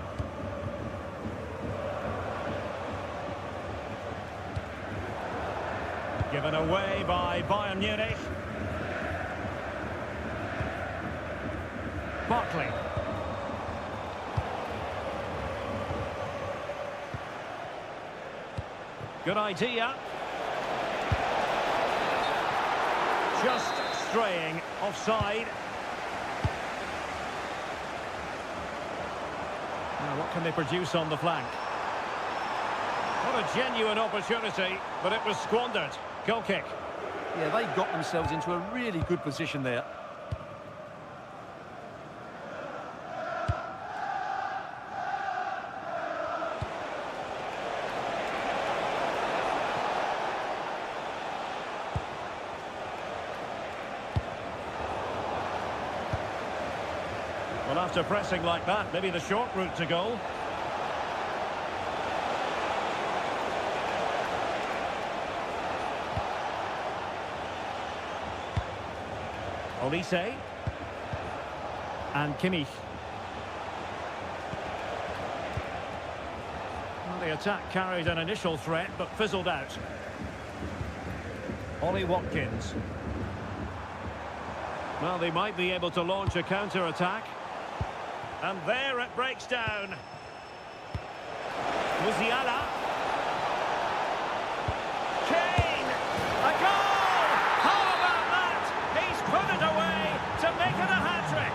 Given away by Bayern Munich. Barkley. Good idea. Just straying offside. Now what can they produce on the flank? What a genuine opportunity, but it was squandered. Goal kick. Yeah, they got themselves into a really good position there. Well, after pressing like that, maybe the short route to goal. Olise. And Kimmich. Well, the attack carried an initial threat, but fizzled out. Ollie Watkins. Well, they might be able to launch a counter-attack. And there it breaks down. Musiala. Kane! A goal! How about that? He's put it away to make it a hat-trick.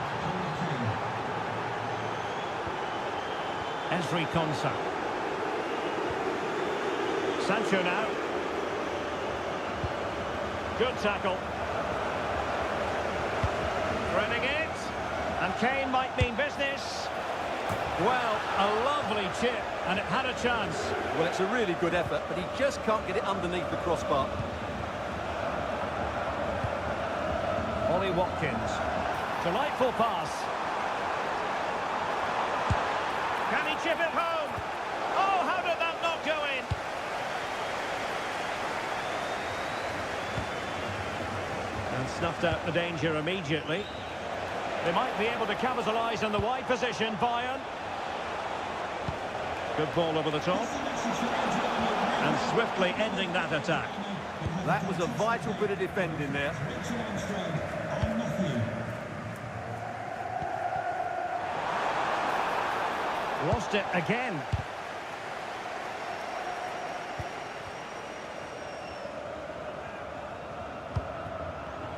Ezri Konsa. Sancho now. Good tackle. Running it. And Kane might mean business. Well, a lovely chip, and it had a chance. Well, it's a really good effort, but he just can't get it underneath the crossbar. Ollie Watkins. Delightful pass. Can he chip it home? Oh, how did that not go in? And snuffed out the danger immediately. They might be able to capitalise on the wide position, Bayern. Good ball over the top. And swiftly ending that attack. That was a vital bit of defending there. Lost it again.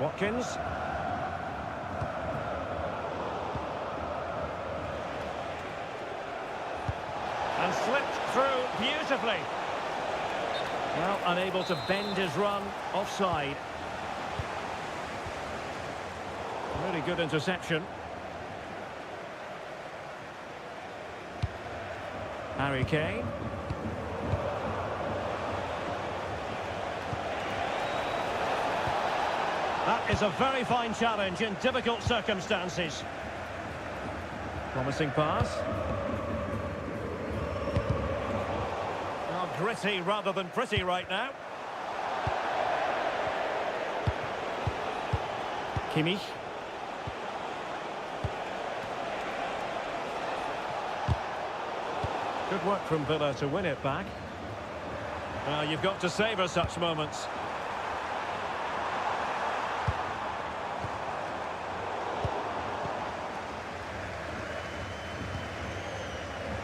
Watkins. And slipped through beautifully. Well, unable to bend his run offside. Really good interception. Harry Kane. That is a very fine challenge in difficult circumstances. Promising pass. Gritty rather than pretty right now. Kimmich. Good work from Villa to win it back. You've got to savour such moments.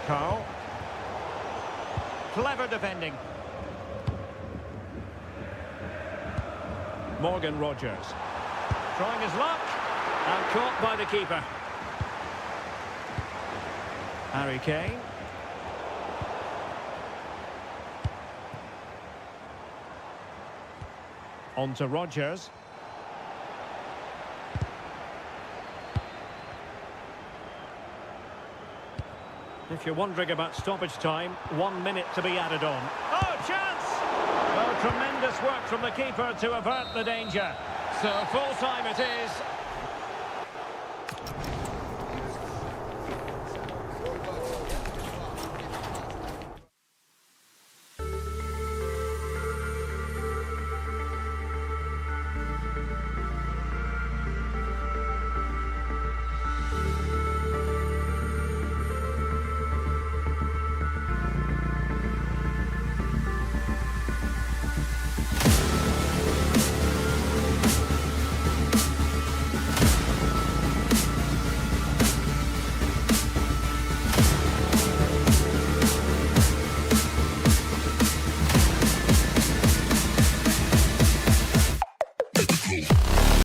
Carl. Clever defending. Morgan Rogers. Trying his luck. And caught by the keeper. Harry Kane. On to Rogers. If you're wondering about stoppage time, 1 minute to be added on. Oh, chance! Oh, tremendous work from the keeper to avert the danger. So full time it is.